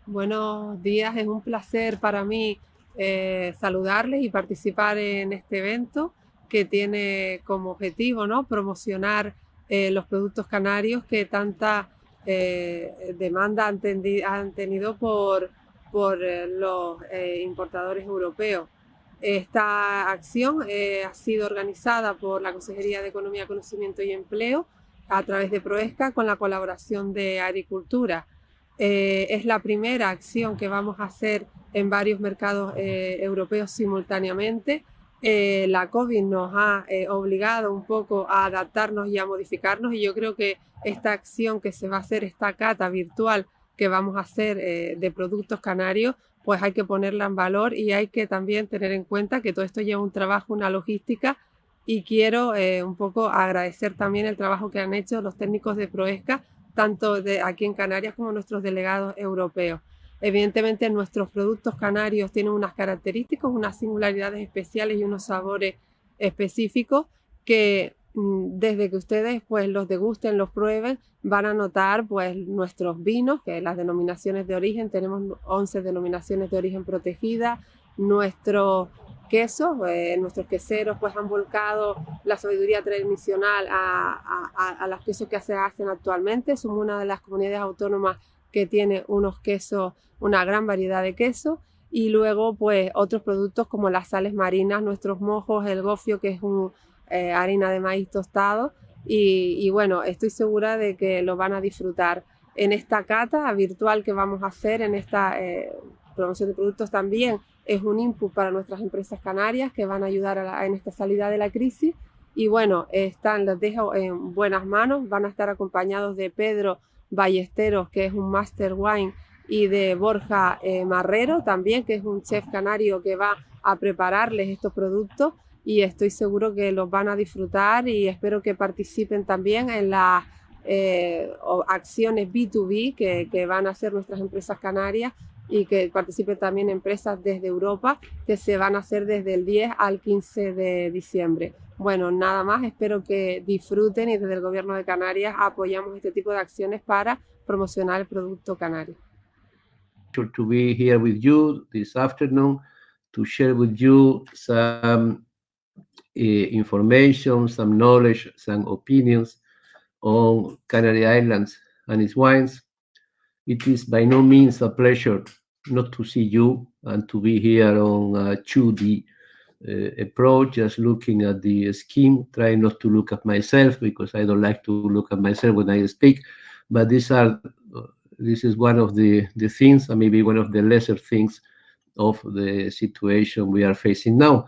Buenos días, es un placer para mí saludarles y participar en este evento que tiene como objetivo, ¿no?, promocionar los productos canarios que tanta demanda han tenido por los importadores europeos. Esta acción ha sido organizada por la Consejería de Economía, Conocimiento y Empleo a través de Proesca con la colaboración de Agricultura. Es la primera acción que vamos a hacer en varios mercados europeos simultáneamente. La COVID nos ha obligado un poco a adaptarnos y a modificarnos, y yo creo que esta acción que se va a hacer, esta cata virtual que vamos a hacer de productos canarios, pues hay que ponerla en valor y hay que también tener en cuenta que todo esto lleva un trabajo, una logística, y quiero un poco agradecer también el trabajo que han hecho los técnicos de Proesca, tanto de aquí en Canarias como nuestros delegados europeos. Evidentemente nuestros productos canarios tienen unas características, unas singularidades especiales y unos sabores específicos que desde que ustedes pues los degusten, los prueben, van a notar pues nuestros vinos, que las denominaciones de origen, tenemos 11 denominaciones de origen protegidas, nuestros quesos, nuestros queseros pues han volcado la sabiduría tradicional a los quesos que se hacen actualmente. Somos una de las comunidades autónomas que tiene unos quesos, una gran variedad de quesos, y luego pues otros productos como las sales marinas, nuestros mojos, el gofio, que es harina de maíz tostado, y bueno, estoy segura de que lo van a disfrutar. En esta cata virtual que vamos a hacer, en esta promoción de productos, también es un input para nuestras empresas canarias que van a ayudar en esta salida de la crisis. Y bueno, los dejo en buenas manos. Van a estar acompañados de Pedro Ballesteros, que es un Master Wine, y de Borja Marrero también, que es un chef canario que va a prepararles estos productos, y estoy seguro que los van a disfrutar, y espero que participen también en las acciones B2B que van a hacer nuestras empresas canarias, y que participen también empresas desde Europa, que se van a hacer desde el 10 al 15 de diciembre. Bueno, nada más, espero que disfruten, y desde el Gobierno de Canarias apoyamos este tipo de acciones para promocionar el producto canario. To be here with you this afternoon to share with you some information, some knowledge, some opinions on Canary Islands and its wines. It is by no means a pleasure not to see you and to be here on a 2D approach, just looking at the scheme, trying not to look at myself because I don't like to look at myself when I speak. But this is one of the things, and maybe one of the lesser things of the situation we are facing now.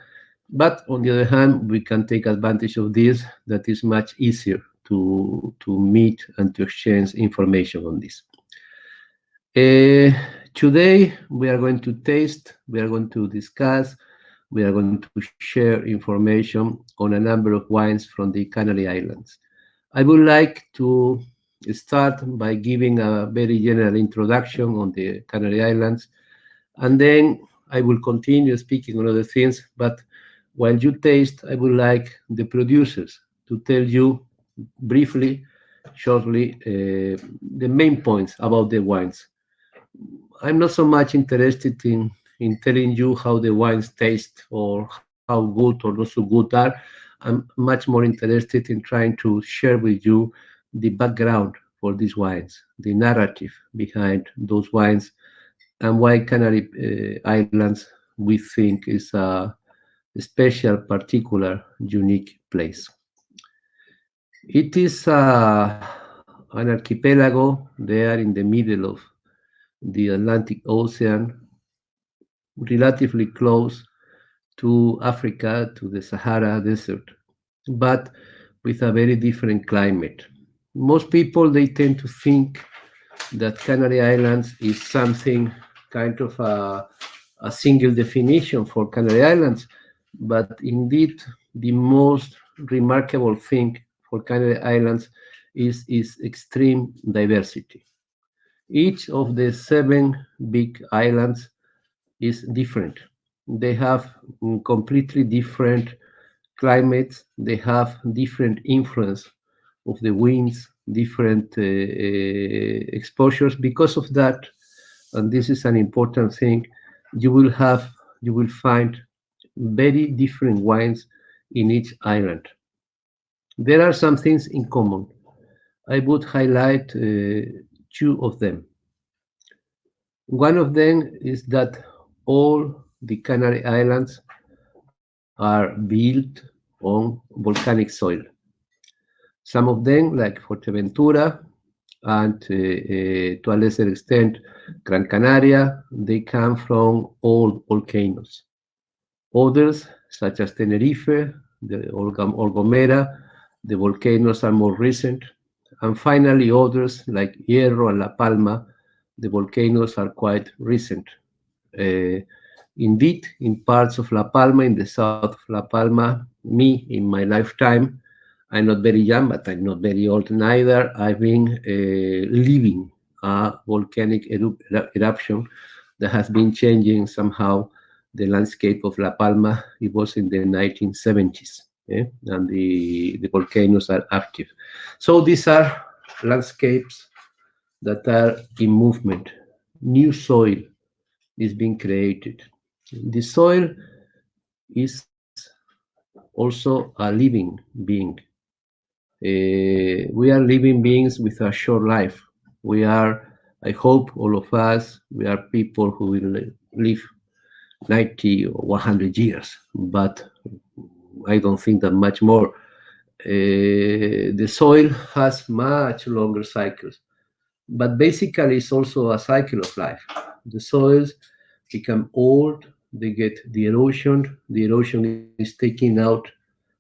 But on the other hand, we can take advantage of this, that is much easier to meet and to exchange information on this. Today, we are going to taste, we are going to discuss, we are going to share information on a number of wines from the Canary Islands. I would like to start by giving a very general introduction on the Canary Islands, and then I will continue speaking on other things, but while you taste, I would like the producers to tell you briefly, shortly, the main points about the wines. I'm not so much interested in telling you how the wines taste or how good or not so good are. I'm much more interested in trying to share with you the background for these wines, the narrative behind those wines, and why Canary Islands we think is a special, particular, unique place. It is an archipelago there in the middle of the Atlantic Ocean, relatively close to Africa, to the Sahara Desert, but with a very different climate. Most people, they tend to think that Canary Islands is something kind of a single definition for Canary Islands, but indeed the most remarkable thing for Canary Islands is its extreme diversity. Each of the 7 big islands is different. They have completely different climates. They have different influence of the winds, different exposures. Because of that, and this is an important thing, you will find very different wines in each island. There are some things in common. I would highlight two of them. One of them is that all the Canary Islands are built on volcanic soil. Some of them, like Fuerteventura and to a lesser extent Gran Canaria, they come from old volcanoes. Others, such as Tenerife, or Gomera, the volcanoes are more recent. And finally, others like Hierro and La Palma, the volcanoes are quite recent. Indeed, in parts of La Palma, in the south of La Palma, me, in my lifetime, I'm not very young, but I'm not very old neither. I've been living a volcanic eruption that has been changing somehow the landscape of La Palma. It was in the 1970s, and the volcanoes are active. So these are landscapes that are in movement. New soil is being created. The soil is also a living being. We are living beings with a short life. We are, I hope, all of us, we are people who will live 90 or 100 years, but I don't think that much more. The soil has much longer cycles, but basically it's also a cycle of life. The soils become old, they get the erosion. The erosion is taking out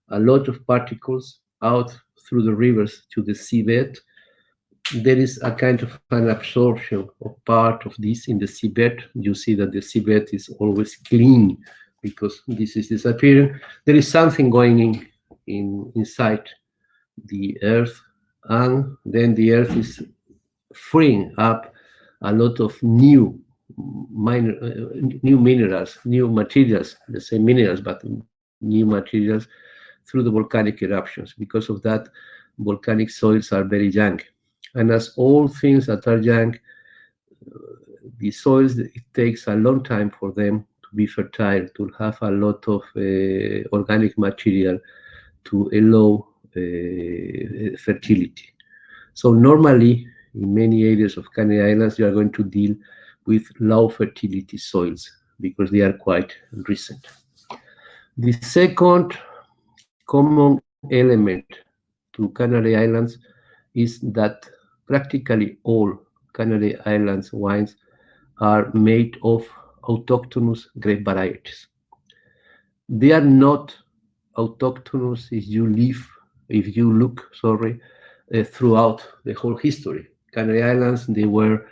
a lot of particles out through the rivers to the seabed. There is a kind of an absorption of part of this in the seabed. You see that the seabed is always clean because this is disappearing. There is something going inside the earth, and then the earth is freeing up a lot of new minerals, new materials, let's say minerals, but new materials through the volcanic eruptions. Because of that, volcanic soils are very young. And as all things that are young, the soils, it takes a long time for them to be fertile, to have a lot of organic material to allow fertility. So normally, in many areas of Canary Islands, you are going to deal with low fertility soils because they are quite recent. The second common element to Canary Islands is that practically all Canary Islands wines are made of autochthonous grape varieties. They are not autochthonous if you look, throughout the whole history. Canary Islands, they were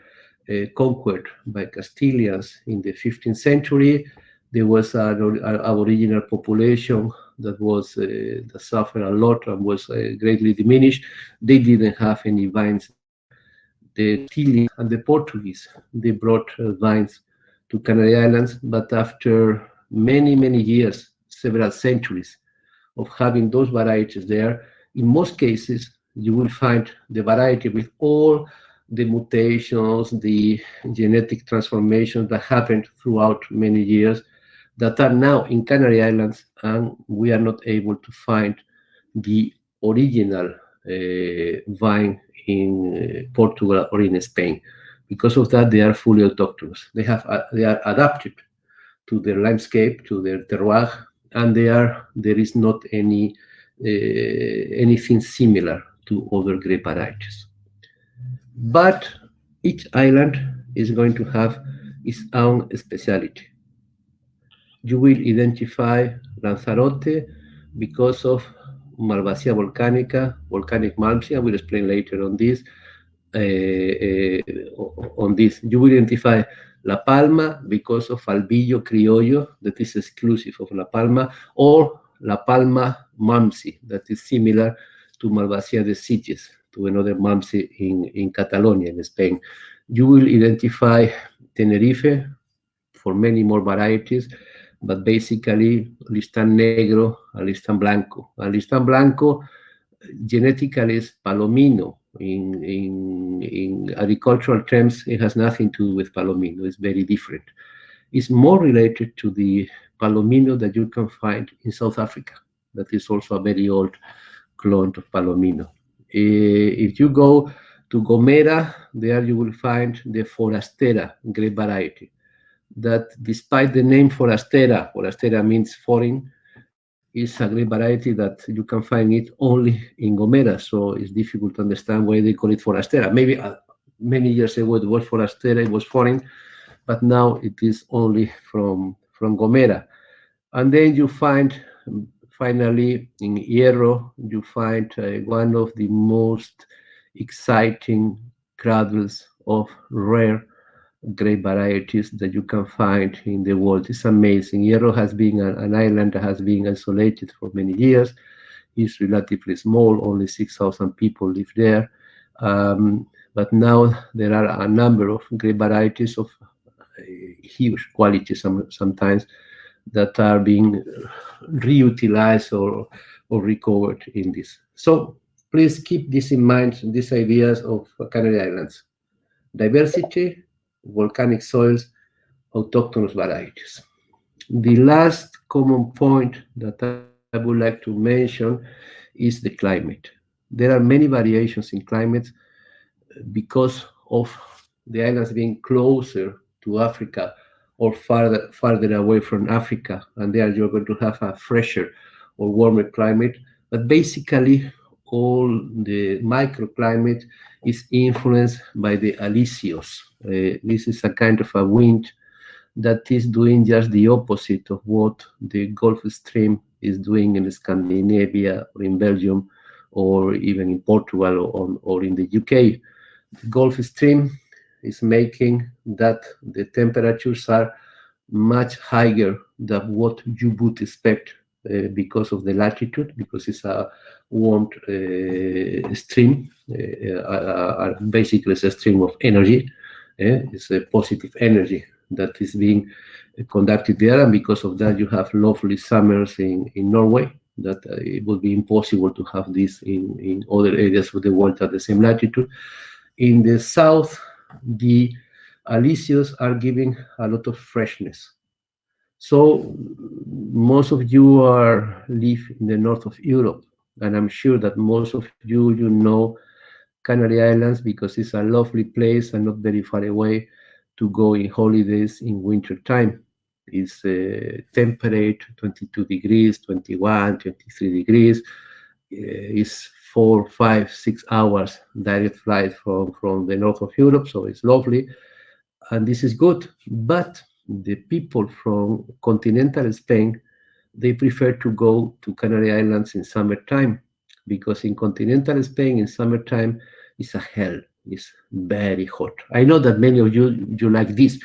conquered by Castilians in the 15th century. There was an aboriginal population that suffered a lot and was greatly diminished. They didn't have any vines there. The Castilians and the Portuguese, they brought vines to Canary Islands, but after many, many years, several centuries of having those varieties there, in most cases, you will find the variety with all the mutations, the genetic transformations that happened throughout many years that are now in Canary Islands, and we are not able to find the original vine in Portugal or in Spain. Because of that, they are fully autochthonous. They are adapted to their landscape, to their terroir, and there is not anything similar to other grape varieties. But each island is going to have its own speciality. You will identify Lanzarote because of Malvasia volcanica, volcanic malmsey. I will explain later on this. You will identify La Palma because of Albillo Criollo, that is exclusive of La Palma, or La Palma Malmsey, that is similar to Malvasia de Sitges, to another Malmsey in Catalonia, in Spain. You will identify Tenerife for many more varieties, but basically Listán Negro and Listán Blanco. And Listán Blanco genetically is Palomino, In agricultural terms, it has nothing to do with Palomino. It's very different. It's more related to the Palomino that you can find in South Africa. That is also a very old clone of Palomino. If you go to Gomera, there you will find the Forastera grape variety. That despite the name Forastera, Forastera means foreign, is a grape variety that you can find it only in Gomera. So it's difficult to understand why they call it Forastera. Maybe many years ago it was Forastera, it was foreign, but now it is only from Gomera. And then you find, finally, in Hierro, you find one of the most exciting cradles of rare grape varieties that you can find in the world. It's amazing. Hierro has been an island that has been isolated for many years. It's relatively small, only 6,000 people live there. But now there are a number of grape varieties of huge quality sometimes that are being reutilized or recovered in this. So please keep this in mind, these ideas of Canary Islands. Diversity, volcanic soils, autochthonous varieties. The last common point that I would like to mention is the climate. There are many variations in climates because of the islands being closer to Africa or farther away from Africa, and there you're going to have a fresher or warmer climate. But basically, all the microclimate is influenced by the alisios. This is a kind of a wind that is doing just the opposite of what the Gulf Stream is doing in Scandinavia or in Belgium or even in Portugal or in the UK. The Gulf Stream is making that the temperatures are much higher than what you would expect because of the latitude, because it's a warm stream, basically it's a stream of energy. It's a positive energy that is being conducted there, and because of that you have lovely summers in Norway, that it would be impossible to have this in other areas of the world at the same latitude. In the south, the alisios are giving a lot of freshness. So most of you live in the north of Europe, and I'm sure that most of you know Canary Islands because it's a lovely place and not very far away to go in holidays in winter time. It's temperate, 22 degrees, 21, 23 degrees. It's 4, 5, 6 hours direct flight from the north of Europe, so it's lovely. And this is good. But the people from continental Spain, they prefer to go to Canary Islands in summertime, because in continental Spain in summertime it's a hell. It's very hot. I know that many of you like this.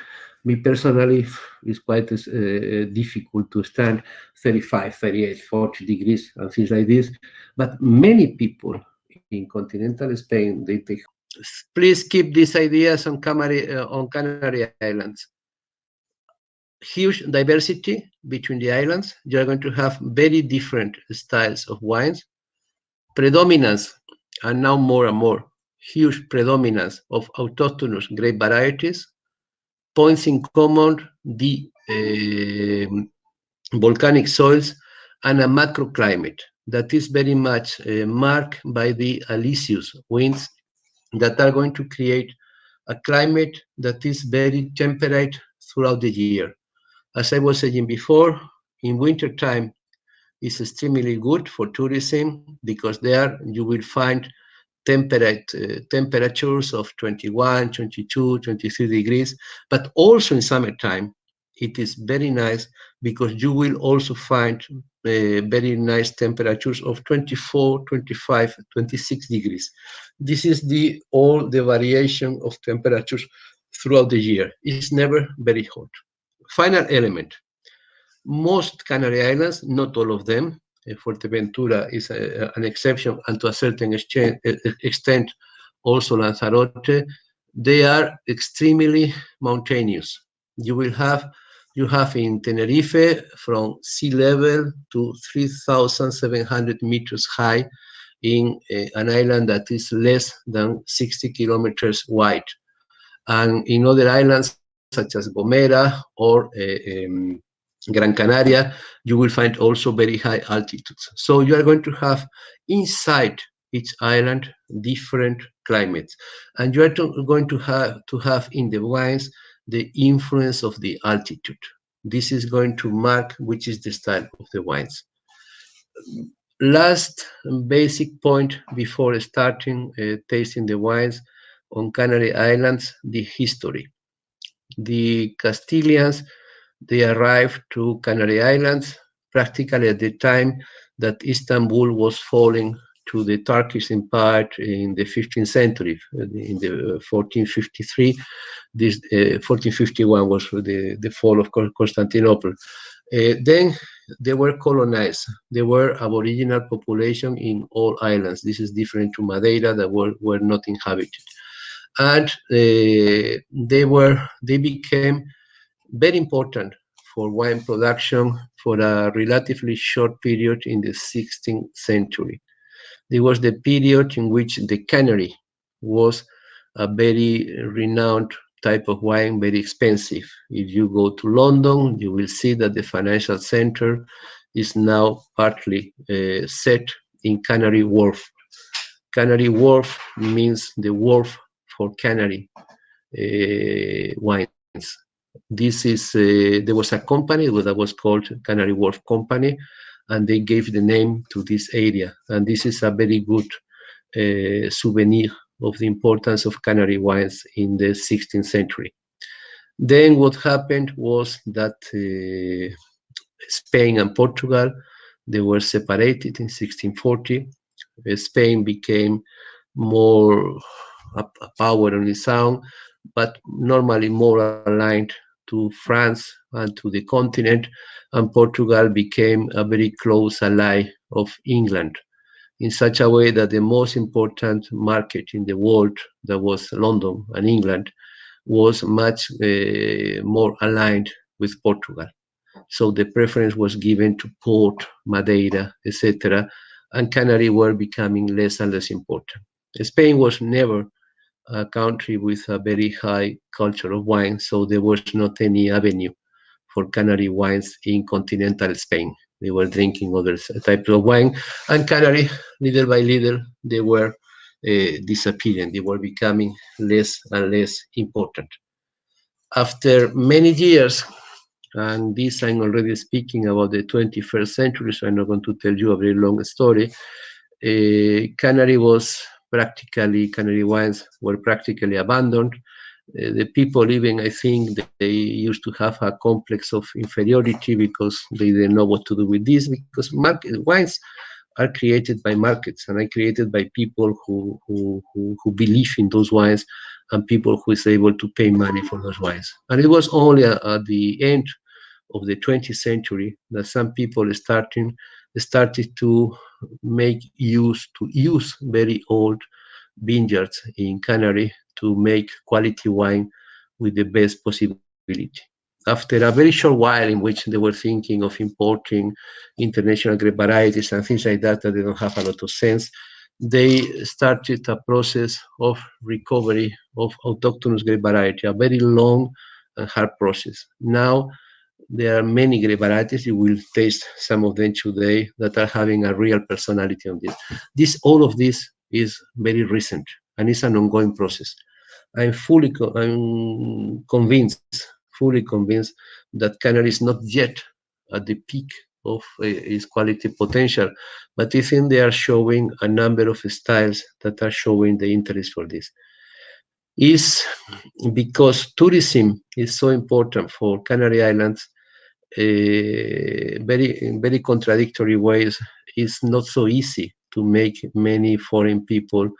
Me personally, it's quite difficult to stand 35, 38, 40 degrees and things like this. But many people in continental Spain, they take. Please keep these ideas on Canary Islands. Huge diversity between the islands. You're going to have very different styles of wines. Predominance, and now more and more, huge predominance of autochthonous grape varieties. Points in common, the volcanic soils and a macroclimate that is very much marked by the alisius winds that are going to create a climate that is very temperate throughout the year. As I was saying before, in winter time is extremely good for tourism because there you will find temperatures of 21, 22, 23 degrees, but also in summertime it is very nice because you will also find very nice temperatures of 24, 25, 26 degrees. This is all the variation of temperatures throughout the year. It's never very hot. Final element. Most Canary Islands, not all of them, Fuerteventura is an exception, and to a certain extent also Lanzarote, they are extremely mountainous. You have in Tenerife from sea level to 3,700 meters high. in an island that is less than 60 kilometers wide. And in other islands such as Gomera or Gran Canaria, you will find also very high altitudes. So you are going to have inside each island different climates, and you are going to have in the wines the influence of the altitude. This is going to mark which is the style of the wines. Last basic point before starting tasting the wines on Canary Islands, the history. The Castilians, they arrived to Canary Islands practically at the time that Istanbul was falling to the Turkish Empire in the 15th century, in the 1453. This 1451 was the fall of Constantinople. Then they were colonized. There were aboriginal population in all islands. This is different to Madeira that were not inhabited. And they became very important for wine production for a relatively short period in the 16th century. There was the period in which the Canary was a very renowned type of wine, very expensive. If you go to London, you will see that the financial center is now partly set in Canary Wharf. Canary Wharf means the wharf for Canary wines. This is there was a company that was called Canary Wharf Company, and they gave the name to this area. And this is a very good souvenir of the importance of Canary wines in the 16th century. Then what happened was that Spain and Portugal, they were separated in 1640. Spain became more a power on its own, but normally more aligned to France and to the continent, and Portugal became a very close ally of England, in such a way that the most important market in the world, that was London and England, was much more aligned with Portugal. So the preference was given to Port, Madeira, etc., and Canary were becoming less and less important. Spain was never a country with a very high culture of wine, so there was not any avenue for Canary wines in continental Spain. They were drinking other types of wine, and Canary, little by little, they were disappearing. They were becoming less and less important. After many years, and this I'm already speaking about the 21st century, so I'm not going to tell you a very long story. Canary wines were practically abandoned. The people even, I think, they used to have a complex of inferiority because they didn't know what to do with this, because wines are created by markets and are created by people who believe in those wines and people who is able to pay money for those wines. And it was only at the end of the 20th century that some people started to use very old vineyards in Canary to make quality wine with the best possibility. After a very short while in which they were thinking of importing international grape varieties and things like that they don't have a lot of sense, they started a process of recovery of autochthonous grape variety, a very long and hard process. Now, there are many grape varieties. You will taste some of them today that are having a real personality on this. All of this is very recent and it's an ongoing process. I'm fully convinced that Canary is not yet at the peak of its quality potential, but I think they are showing a number of styles that are showing the interest for this. Is because tourism is so important for Canary Islands. In very contradictory ways, it's not so easy to make many foreign people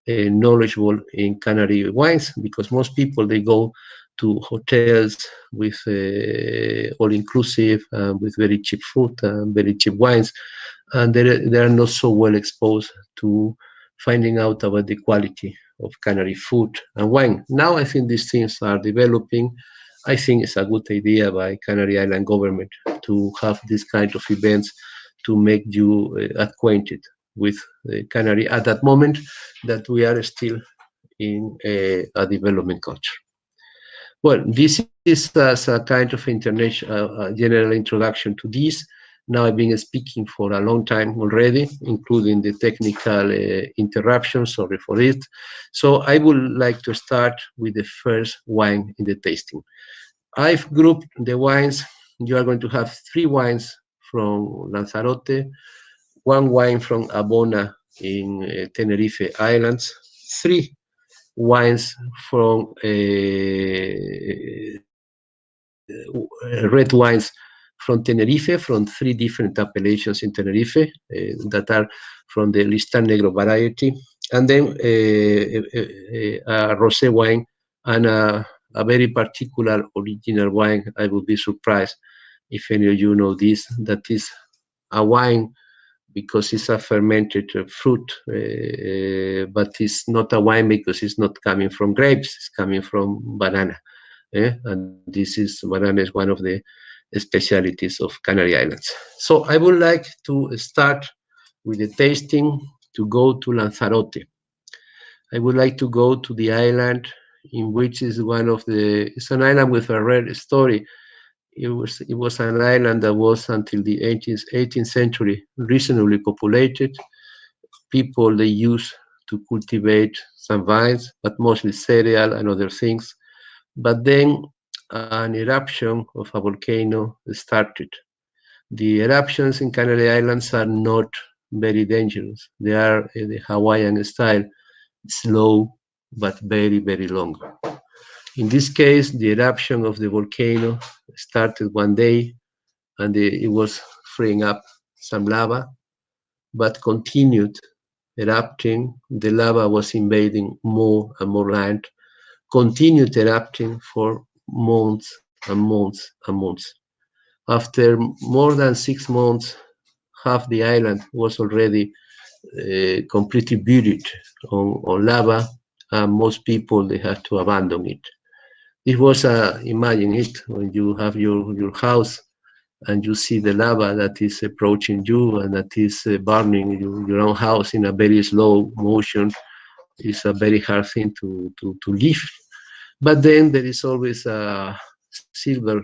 knowledgeable in Canary wines, because most people, they go to hotels with all-inclusive, with very cheap food and very cheap wines, and they are not so well exposed to finding out about the quality of Canary food and wine. Now I think these things are developing. I think it's a good idea by Canary Island government to have this kind of events to make you acquainted with the Canary at that moment that we are still in a development culture. Well, this is as a kind of international general introduction to this. Now I've been speaking for a long time already, including the technical interruptions, sorry for it. So I would like to start with the first wine in the tasting. I've grouped the wines. You are going to have 3 wines from Lanzarote, 1 wine from Abona in Tenerife Islands, 3 wines from red wines from Tenerife, from 3 different appellations in Tenerife that are from the Listan Negro variety, and then a rosé wine and a very particular original wine. I would be surprised if any of you know this, that is a wine because it's a fermented fruit, but it's not a wine because it's not coming from grapes, it's coming from banana. And banana is one of the specialities of Canary Islands. So I would like to start with the tasting, to go to Lanzarote. I would like to go to the island in which is it's an island with a rare story. It was an island that was until the 18th century reasonably populated. People they used to cultivate some vines, but mostly cereal and other things. But then an eruption of a volcano started. The eruptions in Canary Islands are not very dangerous. They are the Hawaiian style, slow but very, very long. In this case, the eruption of the volcano started one day and it was freeing up some lava, but continued erupting. The lava was invading more and more land, continued erupting for months and months and months. After more than 6 months, half the island was already completely buried on lava, and most people they had to abandon it. It was imagine it when you have your house and you see the lava that is approaching you and that is burning your own house in a very slow motion. It's a very hard thing to live. But then there is always a silver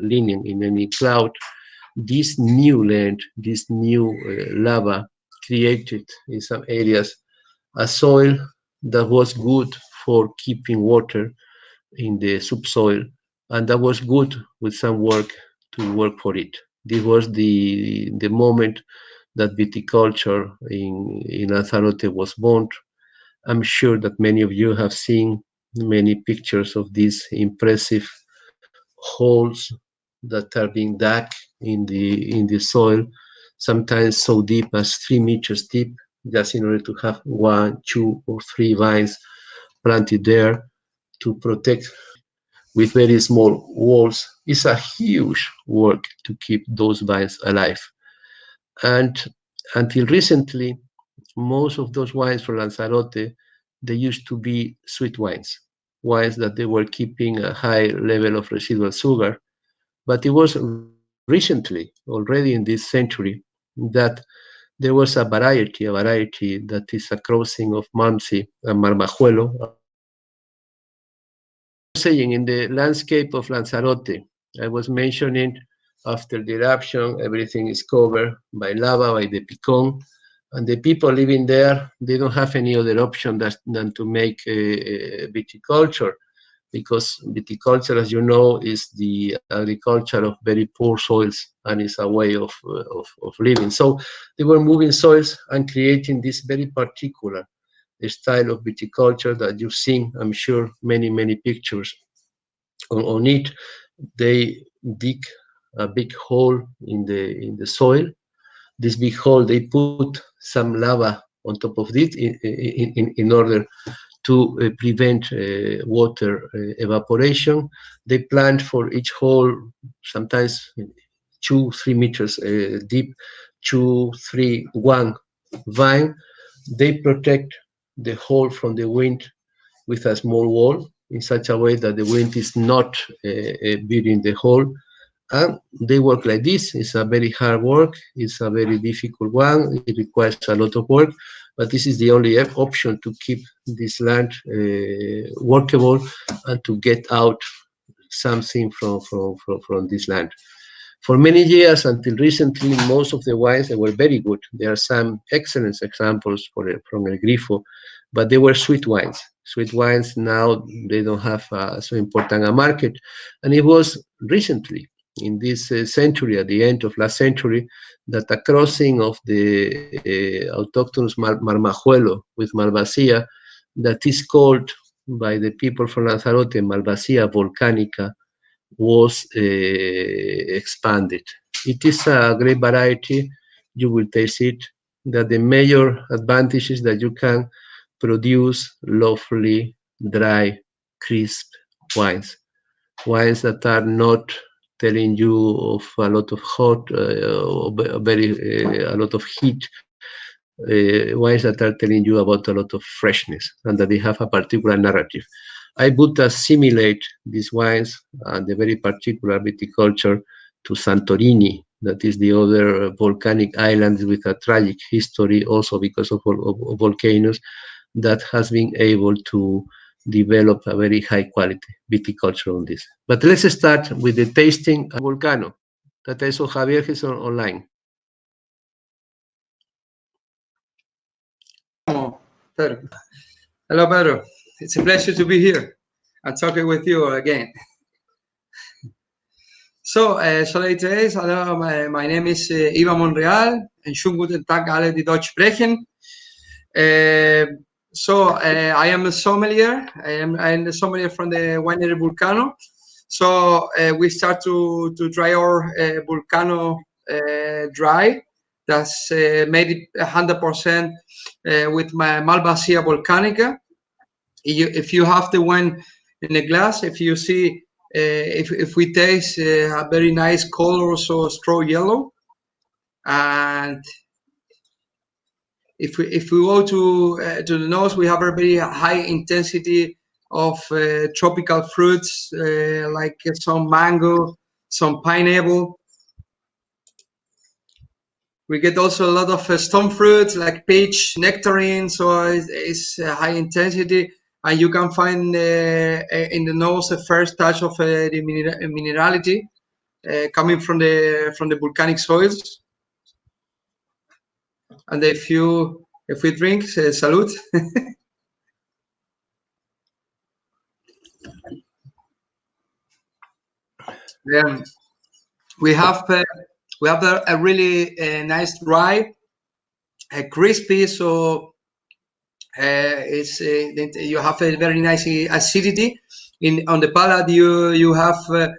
lining in any cloud. This new land, this new lava created in some areas a soil that was good for keeping water in the subsoil, and that was good with some work to work for it. This was the moment that viticulture in Lanzarote was born. I'm sure that many of you have seen many pictures of these impressive holes that are being dug in the soil, sometimes so deep as 3 meters deep, just in order to have 1, 2, or 3 vines planted there to protect with very small walls. It's a huge work to keep those vines alive. And until recently, most of those wines from Lanzarote, they used to be sweet wines that they were keeping a high level of residual sugar. But it was recently, already in this century, that there was a variety that is a crossing of Malmsey and Marmajuelo. Saying in the landscape of Lanzarote, I was mentioning after the eruption, everything is covered by lava, by the Picon, and the people living there, they don't have any other option than to make viticulture, because viticulture, as you know, is the agriculture of very poor soils and is a way of living. So they were moving soils and creating this very particular style of viticulture that you've seen, I'm sure, many pictures on it. They dig a big hole in the soil. This big hole, they put some lava on top of it in order to prevent water evaporation. They plant for each hole sometimes 2-3 meters deep, 1 vine. They protect the hole from the wind with a small wall in such a way that the wind is not beating the hole, And they work like this. It's a very hard work. It's a very difficult one. It requires a lot of work, but this is the only option to keep this land workable and to get out something from this land. For many years until recently, most of the wines, they were very good. There are some excellent examples from El Grifo, but they were sweet wines. Sweet wines now, they don't have so important a market. And it was recently, in this century, at the end of last century, that a crossing of the autochthonous Marmajuelo with Malvasia, that is called by the people from Lanzarote Malvasia volcanica, was expanded. It is a great variety. You will taste it. That the major advantage is that you can produce lovely, dry, crisp wines. Wines that are not telling you of a lot of hot, a lot of heat. Wines that are telling you about a lot of freshness and that they have a particular narrative. I would assimilate these wines and the very particular viticulture to Santorini, that is the other volcanic island with a tragic history, also because of volcanoes, that has been able to develop a very high quality viticulture on this. But let's start with the tasting Volcano. That is Javier is online. Pedro. Hello, Pedro. It's a pleasure to be here and talking with you again. So, my name is Iva Monreal, and schönen guten Tag alle, die Deutsch sprechen. I am a sommelier. I am a sommelier from the winery Vulcano. So we start to dry our Vulcano dry. That's made 100% with my Malvasia volcanica. If you have the wine in a glass, if you see, if we taste a very nice color, so straw yellow, and if we go to the nose, we have a very high intensity of tropical fruits like some mango, some pineapple. We get also a lot of stone fruits like peach, nectarine, so it's high intensity. And you can find in the nose the first touch of the minerality coming from the volcanic soils. And if we drink, salud. We have a really nice dry, crispy. So it's you have a very nice acidity on the palate. You have a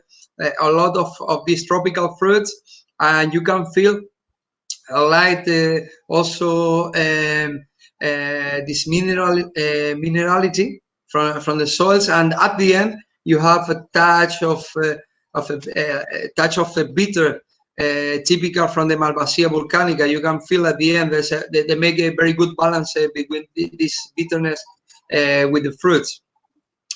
lot of these tropical fruits, and you can feel a light also this minerality from the soils, and at the end you have a touch of a bitter, typical from the Malvasia volcanica. You can feel at the end they make a very good balance between this bitterness with the fruits.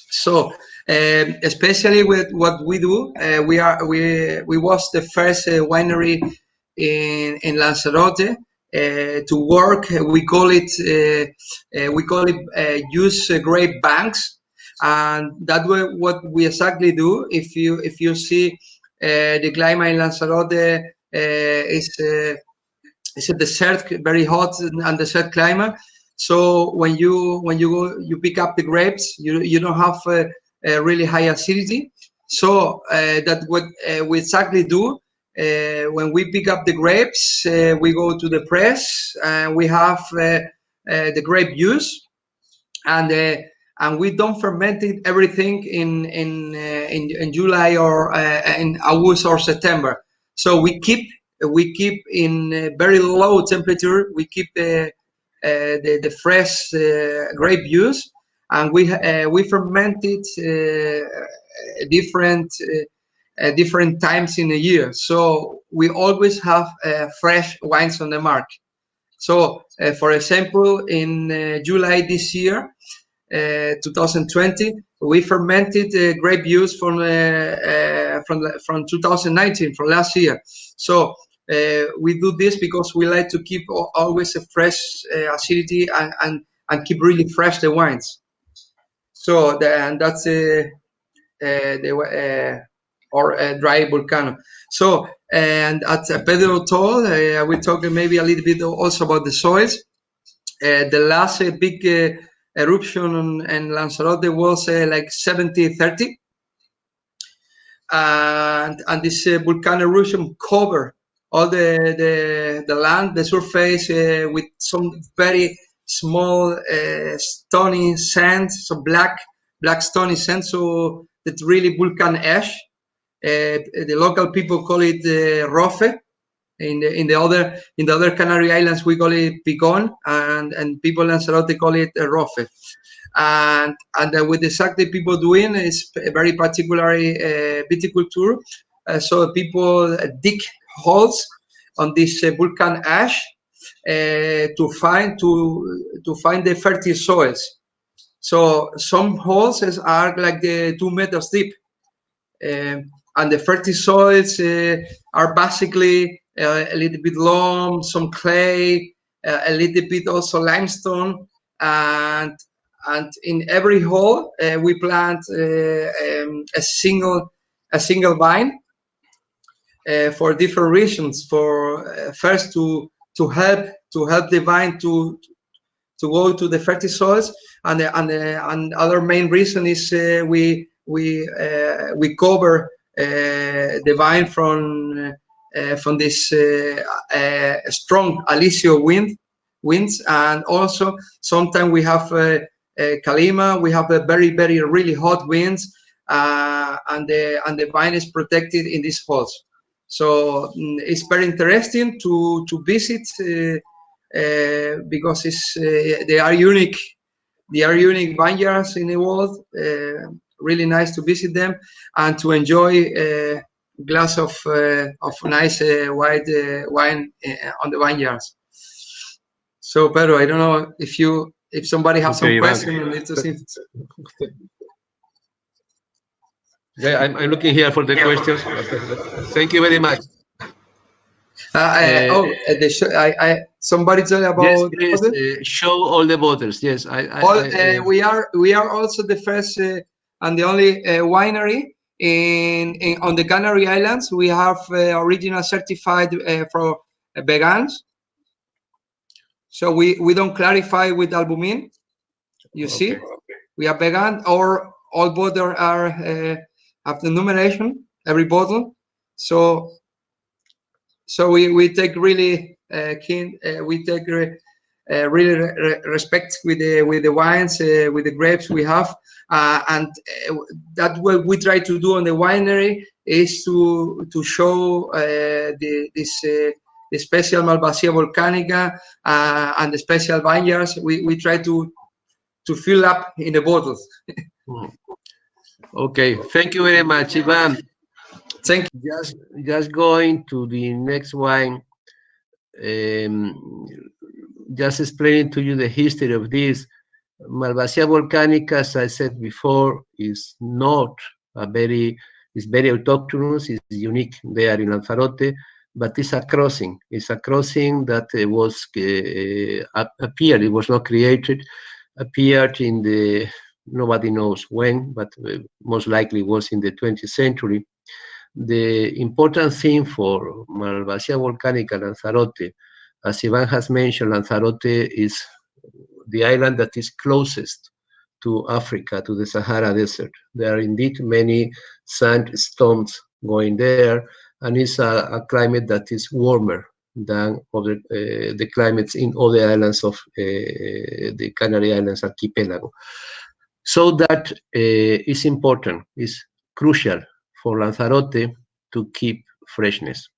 So especially with what we do, we was the first winery in Lanzarote to work. We call it use grape banks, and that way what we exactly do. If you see the climate in Lanzarote is a desert, very hot and desert climate. So when you go, you pick up the grapes, you don't have a really high acidity. So that what we exactly do. When we pick up the grapes, we go to the press and we have the grape juice, and we don't ferment it everything in July or in August or September. So we keep in very low temperature. We keep the fresh grape juice, and we ferment it different times in a year. So we always have fresh wines on the market. So for example, in July this year, 2020. We fermented grape juice from 2019, from last year. So we do this because we like to keep always a fresh acidity and keep really fresh the wines. So that's or dry volcano. So, and as Pedro told, we're talking maybe a little bit also about the soils. The last big eruption in Lanzarote was like 70-30. And this volcano eruption covered all the land, the surface with some very small stony sand, so black stony sand, so that's really volcano ash. The local people call it rofe. In the other Canary Islands we call it pigon, and people in Lanzarote call it rofe. And with exactly people doing is a very particular viticulture. So people dig holes on this volcano ash to find the fertile soils. So some holes are like 2 meters deep, and the fertile soils are basically a little bit loam, some clay, a little bit also limestone, and in every hole we plant a single vine for different reasons. For first to help the vine to go to the fertile soils, and other main reason is we cover the vine from this strong alisial winds, and also sometimes we have Kalima, we have a very really hot winds, and the vine is protected in these holes. So it's very interesting to visit because it's they are unique vineyards in the world. Really nice to visit them and to enjoy a glass of nice white wine on the vineyards. So Pedro, I don't know if somebody has some questions. Yeah, I'm looking here for the questions. Thank you very much. Somebody told about yes, please, show all the bottles. Yes, we are also the first and the only winery on the Canary Islands. We have original certified for vegans. So we don't clarify with albumin. You see, we are vegan, or all bottles are have the numeration, every bottle. So we take really we take really respect with the wines, with the grapes we have, and that what we try to do on the winery is to show the special Malvasia volcanica and the special vineyards. We try to fill up in the bottles. Okay, thank you very much, Ivan. Thank you. Just going to the next wine. Just explaining to you the history of this. Malvasia volcanica, as I said before, is not it's very autochthonous, it's unique there in Lanzarote, but it's a crossing. It's a crossing that was appeared, it was not created, appeared in the, nobody knows when, but most likely was in the 20th century. The important thing for Malvasia volcanica Lanzarote, as Ivan has mentioned, Lanzarote is the island that is closest to Africa, to the Sahara Desert. There are indeed many sandstorms going there, and it's a climate that is warmer than other, the climates in other islands of the Canary Islands archipelago. So that is important, is crucial for Lanzarote to keep freshness.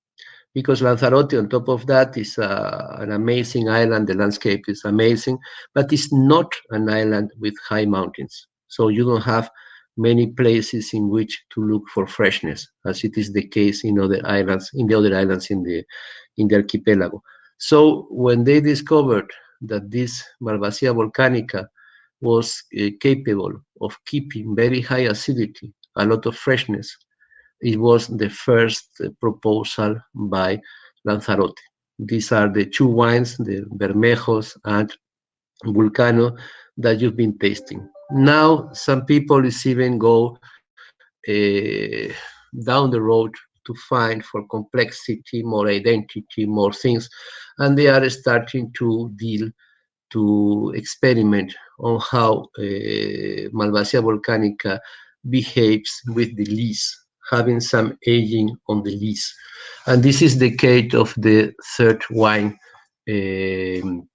Because Lanzarote, on top of that, is an amazing island. The landscape is amazing, but it's not an island with high mountains. So you don't have many places in which to look for freshness, as it is the case in other islands, in the archipelago. So when they discovered that this Malvasia volcanica was capable of keeping very high acidity, a lot of freshness. It was the first proposal by Lanzarote. These are the two wines, the Bermejos and Vulcano, that you've been tasting. Now, some people is even go down the road to find for complexity, more identity, more things, and they are starting to experiment on how Malvasia volcanica behaves with the lees, having some aging on the lees. And this is the case of the third wine in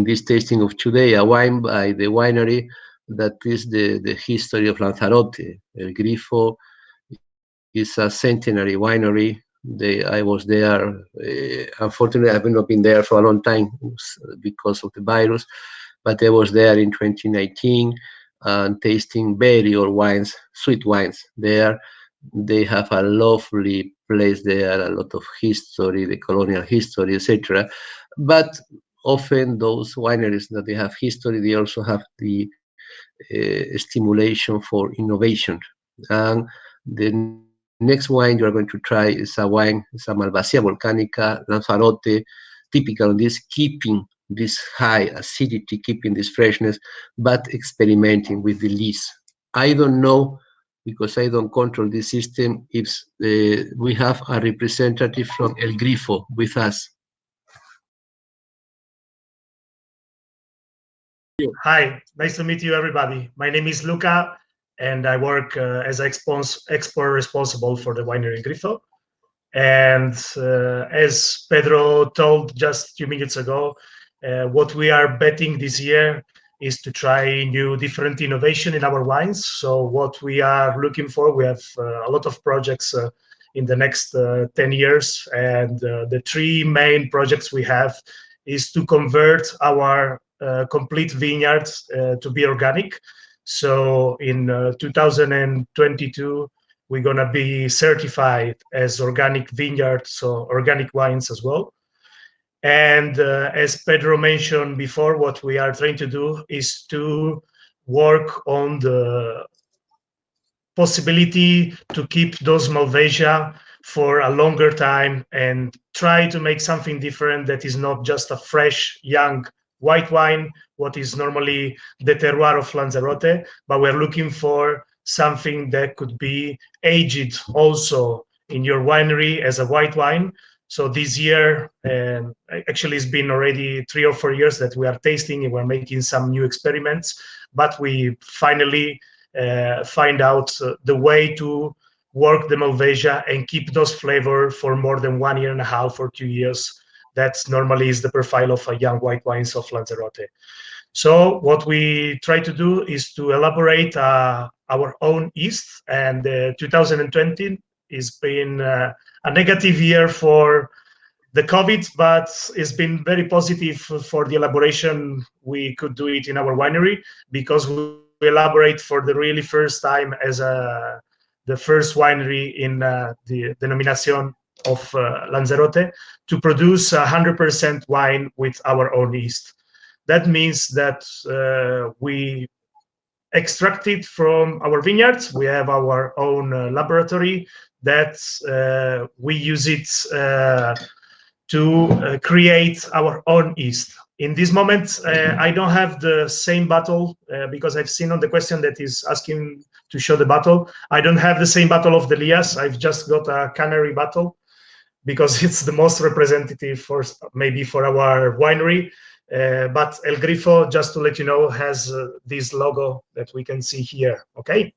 this tasting of today, a wine by the winery that is the history of Lanzarote. El Grifo is a centenary winery. I was there. Unfortunately, I've not been there for a long time because of the virus, but I was there in 2019 and tasting very old wines, sweet wines there. They have a lovely place there, a lot of history, the colonial history, etc. But often those wineries that they have history, they also have the stimulation for innovation. And the next wine you are going to try is a wine, it's a Malvasia volcanica, Lanzarote, typical of this, keeping this high acidity, keeping this freshness, but experimenting with the lees. I don't know, because I don't control this system, if we have a representative from El Grifo with us. Hi, nice to meet you, everybody. My name is Luca, and I work as export responsible for the winery Grifo. And as Pedro told just a few minutes ago, what we are betting this year is to try new different innovation in our wines. So what we are looking for, we have a lot of projects in the next 10 years. And the three main projects we have is to convert our complete vineyards to be organic. So in 2022, we're going to be certified as organic vineyards, so organic wines as well. And as Pedro mentioned before, what we are trying to do is to work on the possibility to keep those Malvasia for a longer time and try to make something different that is not just a fresh, young white wine, what is normally the terroir of Lanzarote, but we're looking for something that could be aged also in your winery as a white wine. So this year, actually it's been already 3 or 4 years that we are tasting and we're making some new experiments, but we finally find out the way to work the Malvasia and keep those flavor for more than 1.5 years or 2 years. That normally is the profile of a young white wines of Lanzarote. So what we try to do is to elaborate our own yeast, and 2020 has been a negative year for the COVID, but it's been very positive for the elaboration. We could do it in our winery because we elaborate for the really first time as the first winery in the denomination of Lanzarote to produce 100% wine with our own yeast. That means that we extract it from our vineyards. We have our own laboratory that we use it to create our own yeast. In this moment, I don't have the same bottle because I've seen on the question that is asking to show the bottle. I don't have the same bottle of the Lias. I've just got a Canary bottle because it's the most representative for maybe for our winery. But El Grifo, just to let you know, has this logo that we can see here. Okay.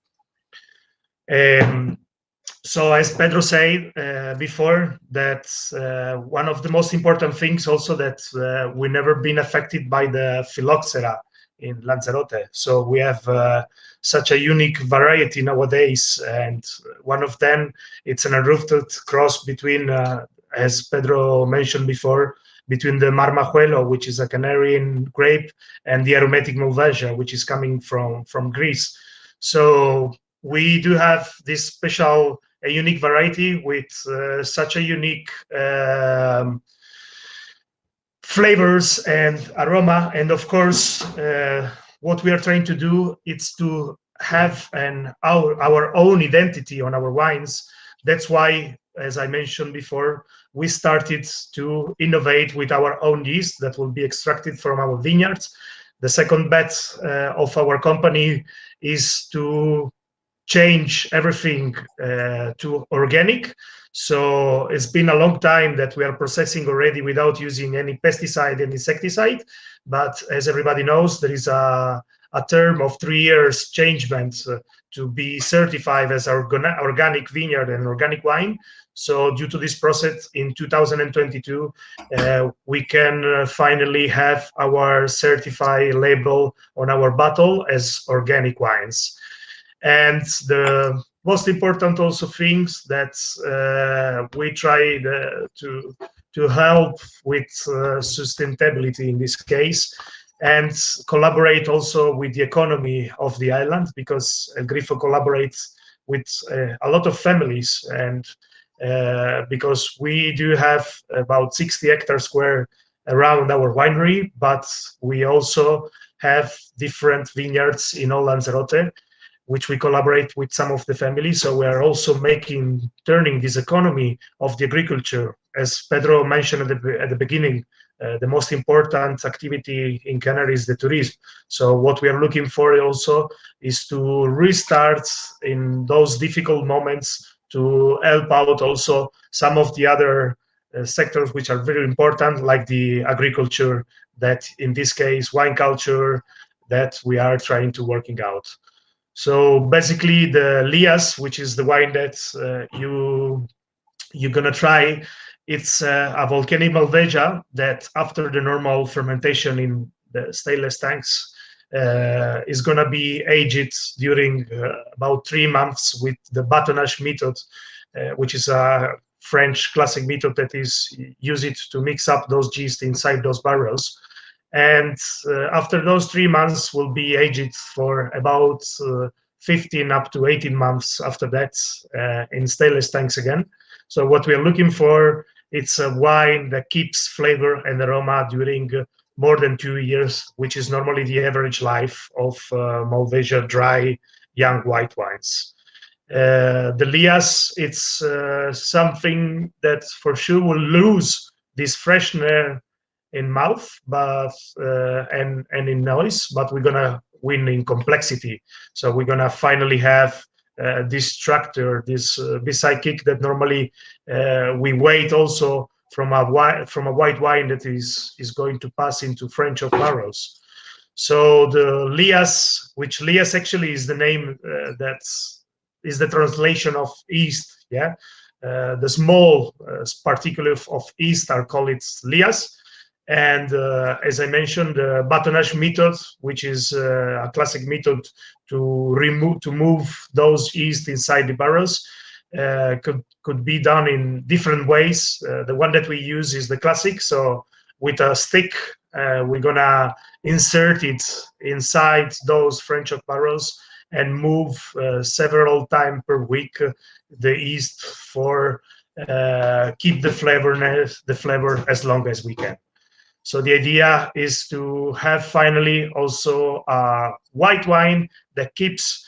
So as Pedro said before, that's one of the most important things also that we've never been affected by the phylloxera in Lanzarote. So we have such a unique variety nowadays, and one of them, it's an enrooted cross between, as Pedro mentioned before, between the Marmajuelo, which is a Canarian grape, and the aromatic Malvasia, which is coming from Greece. So we do have this special, a unique variety with such a unique flavors and aroma. And of course, what we are trying to do is to have our own identity on our wines. That's why, as I mentioned before, we started to innovate with our own yeast that will be extracted from our vineyards. The second bet of our company is to change everything to organic. So it's been a long time that we are processing already without using any pesticide and insecticide. But as everybody knows, there is a term of 3 years changement to be certified as organic vineyard and organic wine. So due to this process in 2022, we can finally have our certified label on our bottle as organic wines. And the most important also things that we try to help with sustainability in this case, and collaborate also with the economy of the island, because El Grifo collaborates with a lot of families, and because we do have about 60 hectares square around our winery, but we also have different vineyards in all Lanzarote, which we collaborate with some of the families. So we are also turning this economy of the agriculture. As Pedro mentioned at the beginning, the most important activity in Canary is the tourism. So what we are looking for also is to restart in those difficult moments to help out also some of the other sectors which are very important, like the agriculture, that in this case, wine culture, that we are trying to working out. So basically the Lias, which is the wine that you're gonna try, it's a volcanic Malvasia that after the normal fermentation in the stainless tanks is gonna be aged during about 3 months with the batonnage method, which is a French classic method that is used to mix up those yeast inside those barrels. And after those 3 months will be aged for about 15 up to 18 months after that in stainless tanks again. So what we are looking for, it's a wine that keeps flavor and aroma during more than 2 years, which is normally the average life of Malvasia dry young white wines. The Lias, it's something that for sure will lose this freshness in mouth, but and in noise, but we're gonna win in complexity. So we're gonna finally have this structure, this beside kick that normally we wait also from a white wine that is going to pass into French oak barrels. So the Lias, which Lias actually is the name that is the translation of yeast. Yeah, the small particle of yeast are called Lias. And as I mentioned, the batonnage method, which is a classic method to move those yeast inside the barrels, could be done in different ways. The one that we use is the classic. So with a stick, we're gonna insert it inside those French oak barrels and move several times per week the yeast for keep the flavor as long as we can. So the idea is to have finally also a white wine that keeps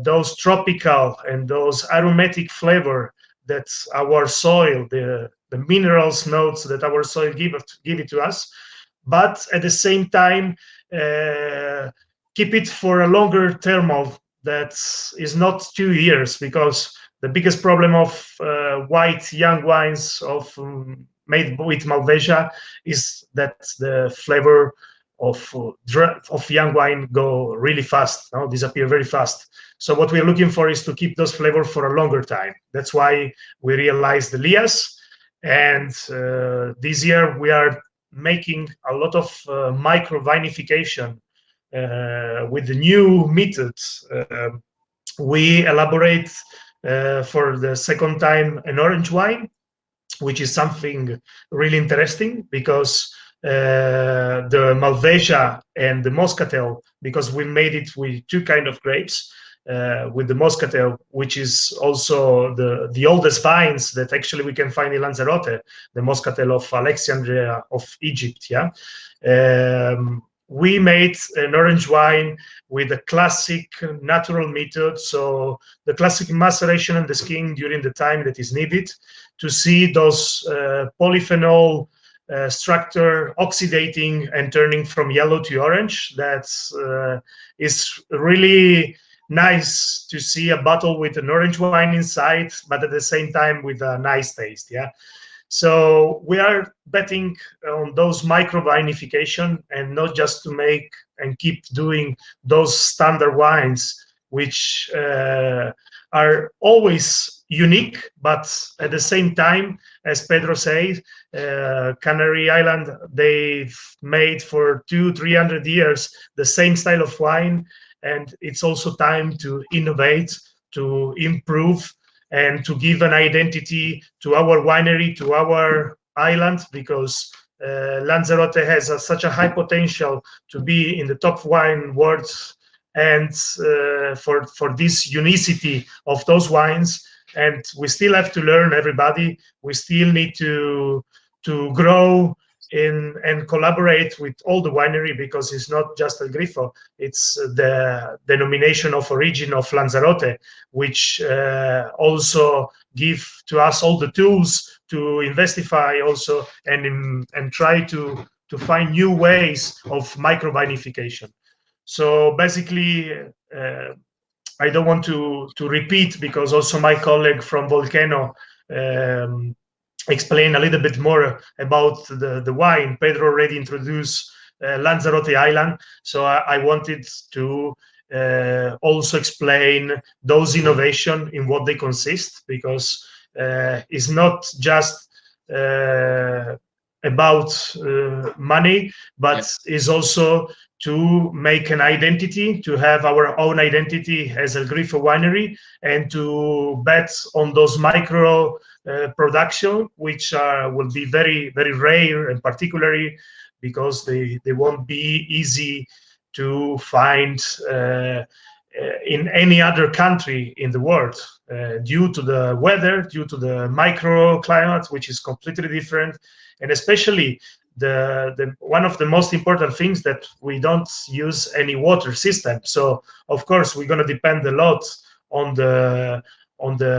those tropical and those aromatic flavor that our soil, the minerals notes that our soil give it to us, but at the same time keep it for a longer term that is not 2 years, because the biggest problem of white young wines made with Malvasia is that the flavor of young wine go really fast, disappear very fast. So what we're looking for is to keep those flavor for a longer time. That's why we realized the Lias, and this year we are making a lot of micro vinification with the new methods. We elaborate for the second time an orange wine, which is something really interesting, because the Malvasia and the Moscatel, because we made it with 2 kinds of grapes, with the Moscatel, which is also the oldest vines that actually we can find in Lanzarote, the Moscatel of Alexandria of Egypt. Yeah, we made an orange wine with a classic natural method, so the classic maceration and the skin during the time that is needed to see those polyphenol structure oxidating and turning from yellow to orange. That is really nice to see a bottle with an orange wine inside, but at the same time with a nice taste. Yeah. So we are betting on those micro vinification, and not just to make and keep doing those standard wines, which are always unique, but at the same time, as Pedro said, Canary Island, they've made for 200-300 years the same style of wine, and it's also time to innovate, to improve, and to give an identity to our winery, to our island, because Lanzarote has such a high potential to be in the top wine world, and for this unicity of those wines. And we still have to learn, everybody. We still need to grow and collaborate with all the winery, because it's not just El Grifo, it's the denomination of origin of Lanzarote, which also give to us all the tools to investify also and try to find new ways of microvinification. So basically, I don't want to repeat, because also my colleague from Volcano explain a little bit more about the wine. Pedro already introduced Lanzarote Island, so I wanted to also explain those innovation in what they consist, because it's not just about money, but is also to make an identity, to have our own identity as El Grifo winery, and to bet on those micro production, which will be very, very rare, and particularly because they won't be easy to find in any other country in the world, due to the weather, due to the microclimate, which is completely different, and especially the one of the most important things that we don't use any water system. So of course we're going to depend a lot on the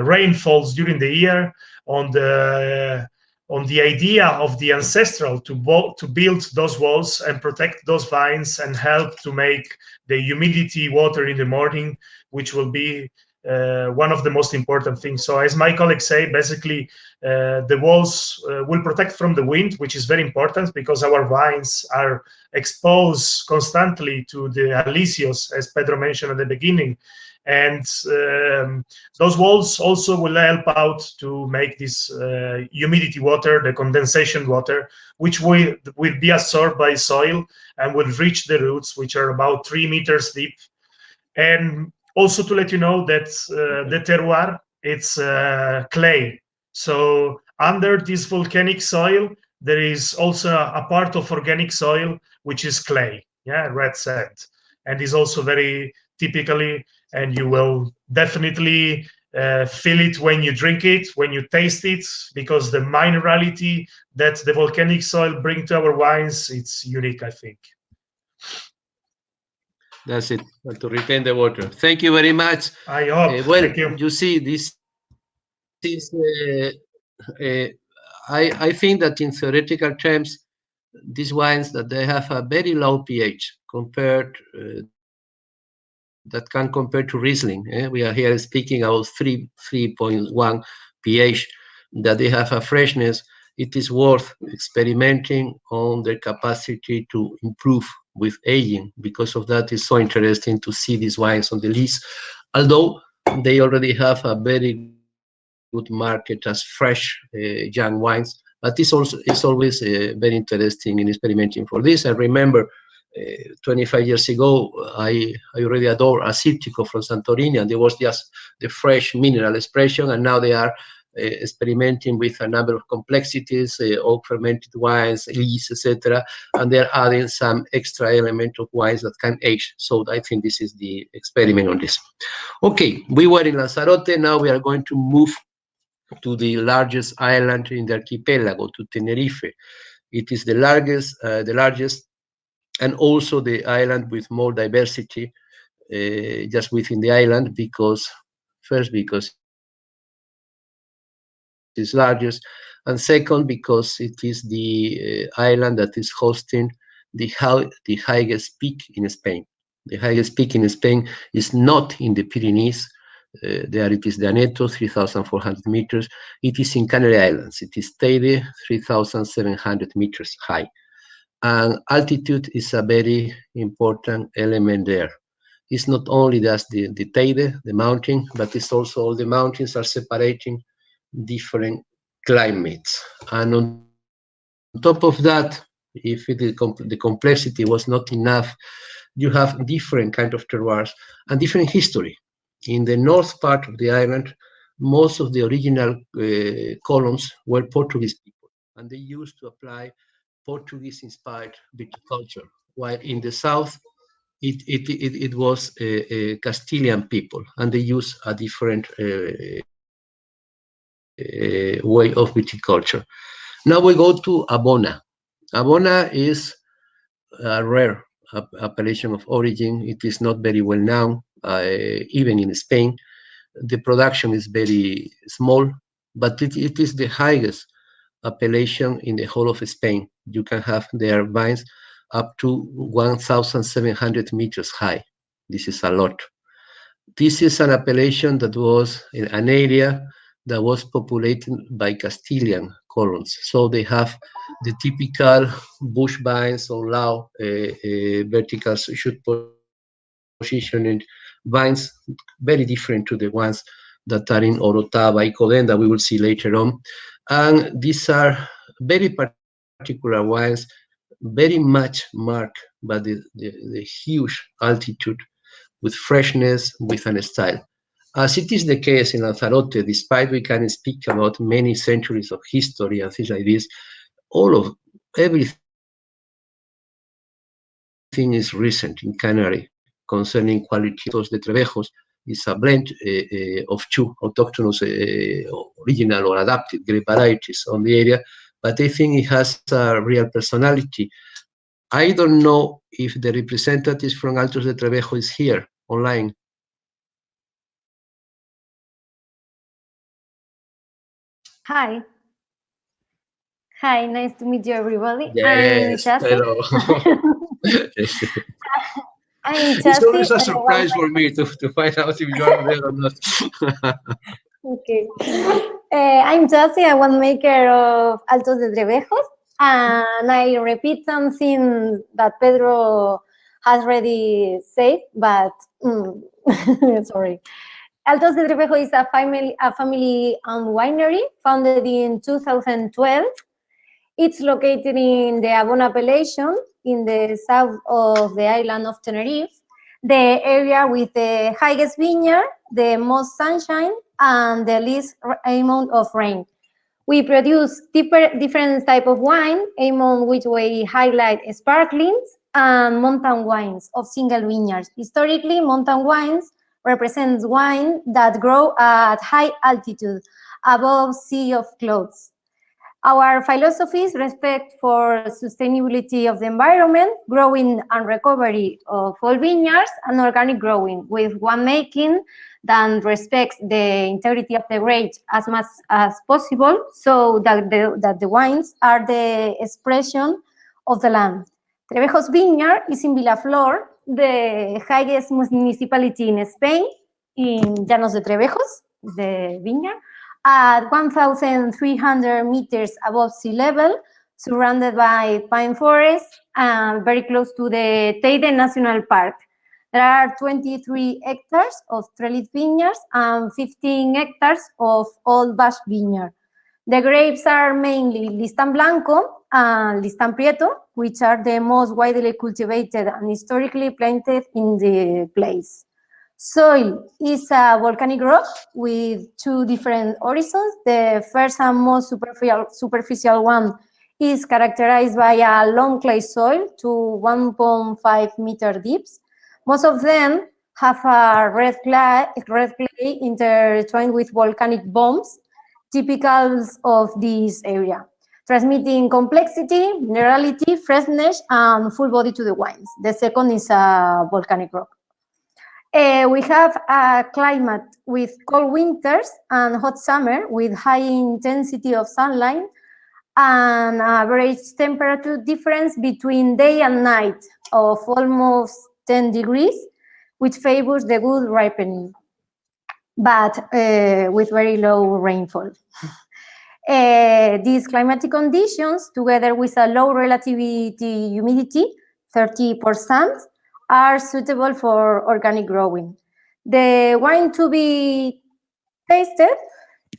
rainfalls during the year, on the idea of the ancestral to build those walls and protect those vines and help to make the humidity water in the morning, which will be one of the most important things. So as my colleagues say, basically the walls will protect from the wind, which is very important, because our vines are exposed constantly to the alisios, as Pedro mentioned at the beginning. And those walls also will help out to make this humidity water, the condensation water, which will be absorbed by soil and will reach the roots, which are about 3 meters deep. And also to let you know that the terroir, it's clay. So under this volcanic soil, there is also a part of organic soil, which is clay, red sand. And is also very typically, and you will definitely feel it when you drink it, when you taste it, because the minerality that the volcanic soil bring to our wines, it's unique, I think. That's it, to retain the water. Thank you very much. I hope. Well, Thank you. You see, this is, I think that in theoretical terms, these wines, that they have a very low pH compared, that can compare to Riesling. We are here speaking about 3.1 pH, that they have a freshness. It is worth experimenting on their capacity to improve with aging. Because of that, it's so interesting to see these wines on the list, although they already have a very good market as fresh young wines. But this also is always very interesting in experimenting for this. I remember 25 years ago, I already adore Asíptico from Santorini, and there was just the fresh mineral expression, and now they are experimenting with a number of complexities, oak fermented wines, yeast, etc. And they're adding some extra element of wines that can age. So I think this is the experiment on this. Okay, we were in Lanzarote. Now we are going to move to the largest island in the archipelago, to Tenerife. It is the largest, and also the island with more diversity just within the island, because it's largest, and second, because it is the island that is hosting the highest peak in Spain. The highest peak in Spain is not in the Pyrenees. There it is the Aneto, 3,400 meters. It is in Canary Islands. It is Teide, 3,700 meters high. And altitude is a very important element there. It's not only just the Teide, the mountain, but it's also all the mountains are separating different climates. And on top of that, if the complexity was not enough, you have different kind of terroirs and different history. In the north part of the island, most of the original colons were Portuguese people, and they used to apply Portuguese-inspired viticulture, while in the south, it was Castilian people, and they used a different way of viticulture. Now we go to Abona. Abona is a rare appellation of origin. It is not very well known, even in Spain. The production is very small, but it is the highest appellation in the whole of Spain. You can have their vines up to 1,700 meters high. This is a lot. This is an appellation that was in an area that was populated by Castilian colons. So they have the typical bush vines or low vertical shoot positioning vines, very different to the ones that are in Orotava, Icoden, that we will see later on. And these are very particular wines, very much marked by the huge altitude, with freshness, with a style. As it is the case in Lanzarote, despite we can speak about many centuries of history and things like this, everything is recent in Canary concerning quality. Altos de Trebejos is a blend of two autochthonous original or adapted grape varieties on the area, but I think it has a real personality. I don't know if the representatives from Altos de Trevejo is here online. Hi. Hi, nice to meet you, everybody. Yes, hello. I'm Chassi. It's always a surprise for me to find out if you are there or not. Okay. I'm Chassi, a winemaker of Altos de Trebejos, and I repeat something that Pedro has already said, but sorry. Altos de Trevejo is a family-owned winery founded in 2012. It's located in the Abona appellation in the south of the island of Tenerife, the area with the highest vineyard, the most sunshine, and the least amount of rain. We produce different types of wine, among which we highlight sparklings and mountain wines of single vineyards. Historically, mountain wines represents wine that grow at high altitude, above sea of clouds. Our philosophy is respect for sustainability of the environment, growing and recovery of all vineyards, and organic growing, with winemaking that respects the integrity of the grapes as much as possible, so that the wines are the expression of the land. Trevejo's vineyard is in Vilaflor, the highest municipality in Spain, in Llanos de Trebejos, the vineyard, at 1,300 meters above sea level, surrounded by pine forests and very close to the Teide National Park. There are 23 hectares of trellis vineyards and 15 hectares of old Bash vineyard. The grapes are mainly Listan Blanco and Listan Prieto, which are the most widely cultivated and historically planted in the place. Soil is a volcanic rock with two different horizons. The first and most superficial one is characterized by a long clay soil to 1.5 meter deeps. Most of them have a red clay intertwined with volcanic bombs, typical of this area, transmitting complexity, minerality, freshness, and full body to the wines. The second is a volcanic rock. We have a climate with cold winters and hot summer with high intensity of sunlight and average temperature difference between day and night of almost 10 degrees, which favors the good ripening, but with very low rainfall. These climatic conditions, together with a low relativity humidity, 30%, are suitable for organic growing. The wine to be tasted,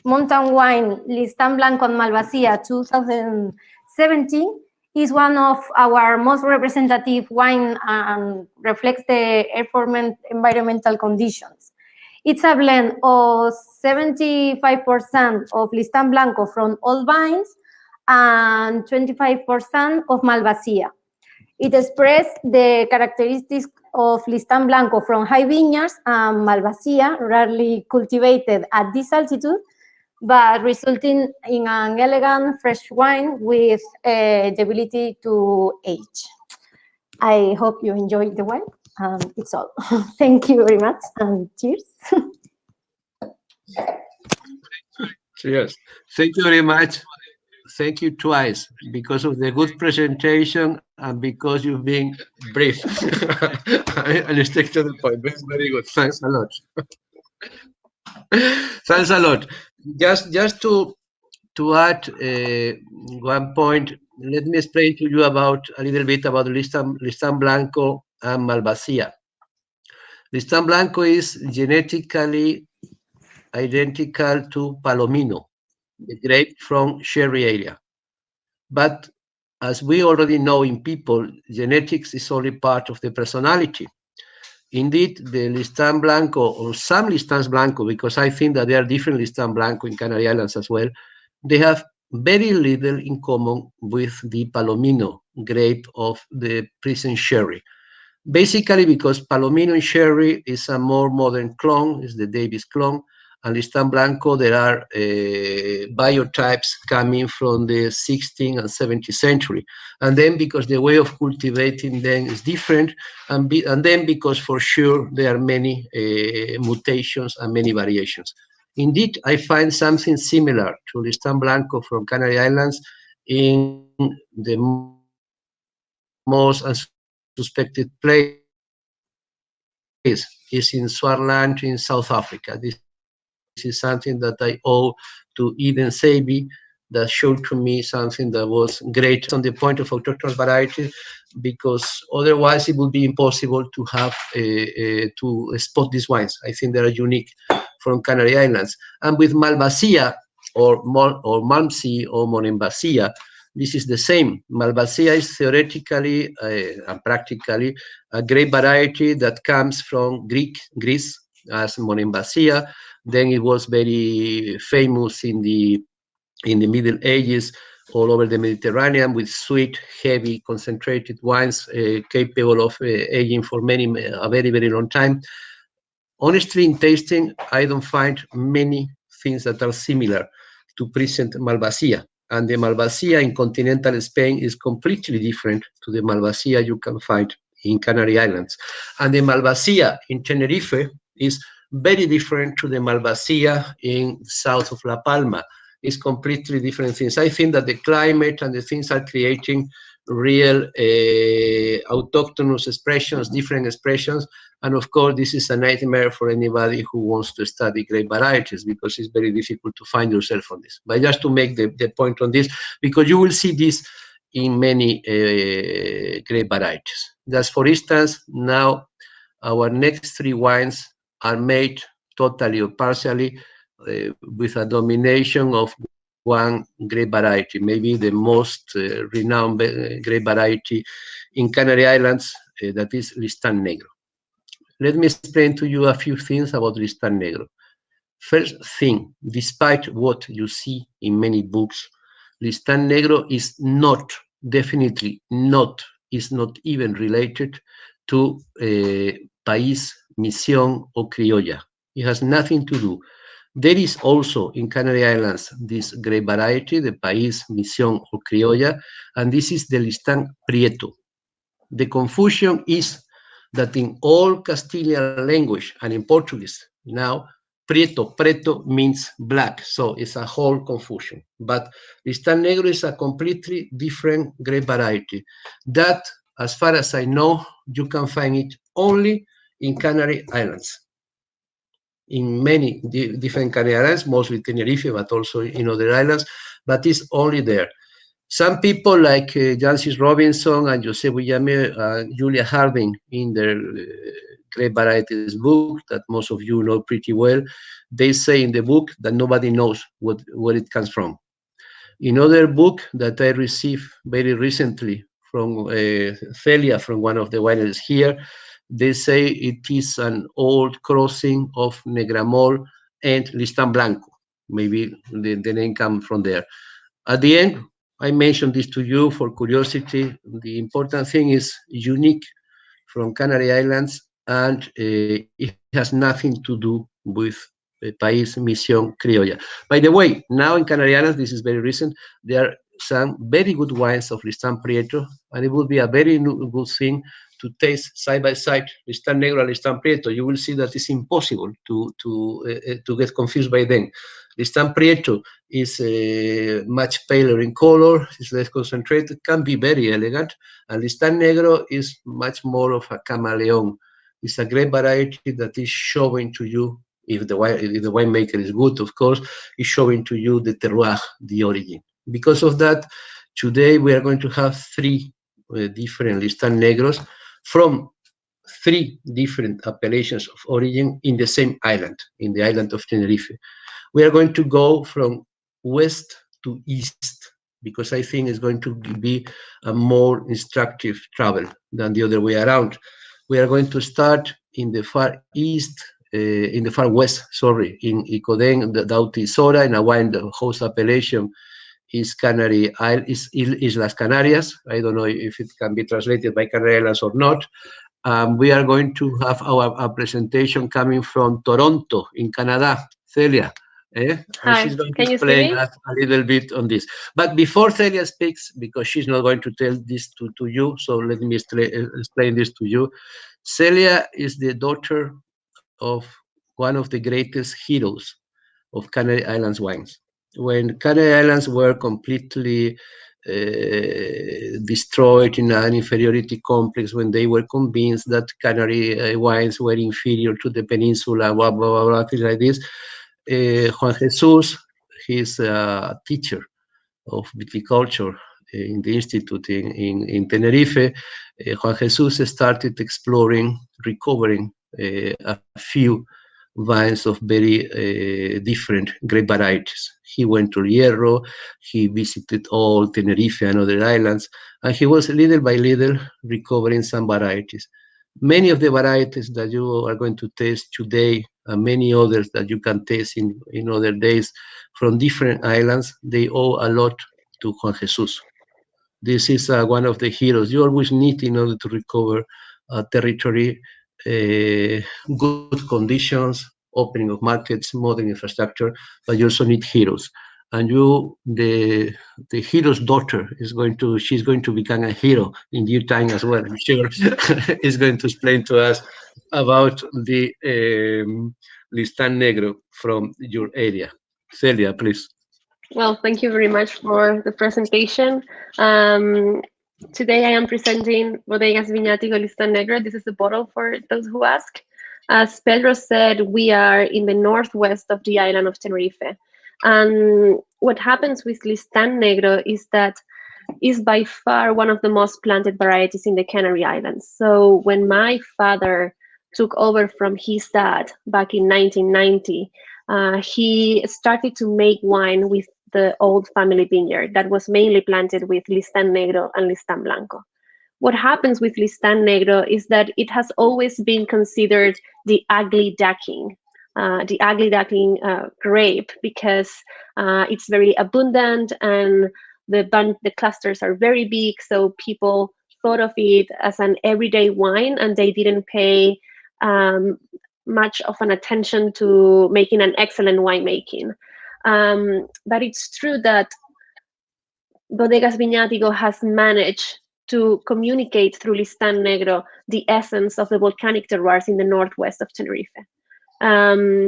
Mountain Wine Listán Blanco and Malvasía 2017, is one of our most representative wine and reflects the environmental conditions. It's a blend of 75% of Listán Blanco from old vines and 25% of Malvasía. It expresses the characteristics of Listán Blanco from high vineyards and Malvasía, rarely cultivated at this altitude, but resulting in an elegant, fresh wine with the ability to age. I hope you enjoyed the wine. It's all. Thank you very much, and cheers. Cheers. Thank you very much. Thank you twice, because of the good presentation and because you've been brief. And stick to the point. Very good. Thanks a lot. Thanks a lot. Just to add one point, let me explain to you a little bit about Listán Blanco and Malvasía. Listán Blanco is genetically identical to Palomino, the grape from Sherry area. But as we already know in people, genetics is only part of the personality. Indeed, the Listán Blanco, or some Listáns Blanco, because I think that there are different Listán Blanco in Canary Islands as well, they have very little in common with the Palomino grape of the present Sherry. Basically because Palomino and Sherry is a more modern clone, is the Davis clone, and Listán Blanco, there are biotypes coming from the 16th and 17th century. And then because the way of cultivating them is different, and then because for sure there are many mutations and many variations. Indeed, I find something similar to Listán Blanco from Canary Islands in the most unsuspected place, is in Swaziland in South Africa. This is something that I owe to Eden Sabi, that showed to me something that was great on the point of autochthonous variety, because otherwise it would be impossible to have to spot these wines. I think they are unique from Canary Islands. And with Malvasía or Malmsey or Monemvasia, this is the same. Malvasía is theoretically and practically a grape variety that comes from Greece as Monemvasia. Then it was very famous in the Middle Ages all over the Mediterranean with sweet, heavy, concentrated wines capable of aging for a very, very long time. Honestly, in tasting, I don't find many things that are similar to present Malvasía. And the Malvasía in continental Spain is completely different to the Malvasía you can find in Canary Islands. And the Malvasía in Tenerife is very different to the Malvasía in south of La Palma. It's completely different things. I think that the climate and the things are creating real autochthonous expressions, different expressions. And of course, this is a nightmare for anybody who wants to study grape varieties, because it's very difficult to find yourself on this. But just to make the point on this, because you will see this in many grape varieties. Just for instance, now our next three wines are made totally or partially with a domination of one grape variety, maybe the most renowned grape variety in Canary Islands, that is Listán Negro. let me explain to you a few things about Listan Negro. First thing, despite what you see in many books, Listan Negro is not, definitely not, is not even related to País, Misión, or Criolla. It has nothing to do. There is also in Canary Islands this grape variety, the País, Misión, or Criolla, and this is the Listan Prieto. The confusion is that in all Castilian language and in Portuguese now, Prieto, preto means black, so it's a whole confusion. But Listan Negro is a completely different grape variety that, as far as I know, you can find it only in Canary Islands. In many different Canary Islands, mostly Tenerife, but also in other islands, but it's only there. Some people like Jancis Robinson and Jose Villame, Julia Harding in their grape varieties book that most of you know pretty well, they say in the book that nobody knows where it comes from. In other book that I received very recently from Celia, from one of the wineries here, they say it is an old crossing of Negramol and Listan Blanco. Maybe the name comes from there. At the end, I mentioned this to you for curiosity. The important thing is unique from Canary Islands, and it has nothing to do with País, Misión, Criolla. By the way, now in Canary Islands, this is very recent, there are some very good wines of Listan Prieto, and it would be a very good thing to taste side by side Listan Negro and Listan Prieto. You will see that it's impossible to get confused by them. Listan Prieto is much paler in color, is less concentrated, can be very elegant, and Listan Negro is much more of a chameleon. It's a grape variety that is showing to you, if the winemaker is good, of course, is showing to you the terroir, the origin. Because of that, today we are going to have three different Listan Negros from three different appellations of origin in the same island, in the island of Tenerife. We are going to go from west to east, because I think it's going to be a more instructive travel than the other way around. We are going to start in the far east, in the far west, sorry, in Icodén, the Dauti Sora, in a wine, the host appellation is Canary Isles, Islas Canarias. I don't know if it can be translated by Canary Islands or not. We are going to have our presentation coming from Toronto in Canada. Celia, and she's going to explain us a little bit on this. But before Celia speaks, because she's not going to tell this to you, so let me explain this to you. Celia is the daughter of one of the greatest heroes of Canary Islands wines. When Canary Islands were completely destroyed in an inferiority complex, when they were convinced that Canary wines were inferior to the peninsula, blah, blah, blah, blah, things like this, Juan Jesus, he's a teacher of viticulture in the institute in Tenerife. Juan Jesus started exploring, recovering a few vines of very different grape varieties. He went to Hierro, he visited all Tenerife and other islands, and he was little by little recovering some varieties. Many of the varieties that you are going to taste today, and many others that you can taste in other days from different islands, they owe a lot to Juan Jesus. This is one of the heroes you always need in order to recover territory, good conditions, opening of markets, modern infrastructure, but you also need heroes. And you, the hero's daughter, she's going to become a hero in due time as well. I'm sure is going to explain to us about the Listan Negro from your area. Celia, please. Well, thank you very much for the presentation. Today I am presenting Bodegas Viñático Listan Negro. This is the bottle for those who ask. As Pedro said, we are in the northwest of the island of Tenerife. And what happens with Listan Negro is that is by far one of the most planted varieties in the Canary Islands. So when my father took over from his dad back in 1990, he started to make wine with the old family vineyard that was mainly planted with Listan Negro and Listan Blanco. what happens with Listán Negro is that it has always been considered the ugly duckling grape, because it's very abundant and the clusters are very big, so people thought of it as an everyday wine, and they didn't pay much of an attention to making an excellent winemaking. But it's true that Bodegas Viñátigo has managed to communicate through Listán Negro the essence of the volcanic terroirs in the northwest of Tenerife.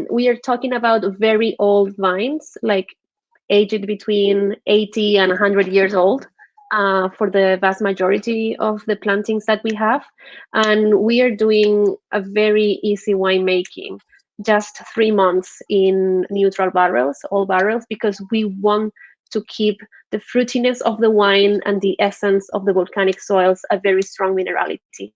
We are talking about very old vines, like aged between 80 and 100 years old for the vast majority of the plantings that we have. And we are doing a very easy winemaking, just 3 months in neutral barrels, all barrels, because we want to keep the fruitiness of the wine and the essence of the volcanic soils a very strong minerality.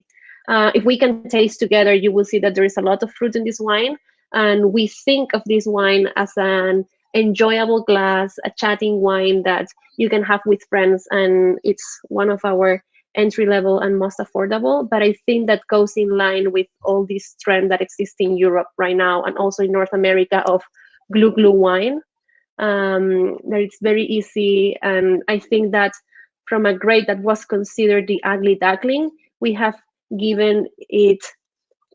If we can taste together, you will see that there is a lot of fruit in this wine. And we think of this wine as an enjoyable glass, a chatting wine that you can have with friends. And it's one of our entry level and most affordable. But I think that goes in line with all this trend that exists in Europe right now and also in North America of glue wine. That it's very easy, and I think that from a grape that was considered the ugly duckling, we have given it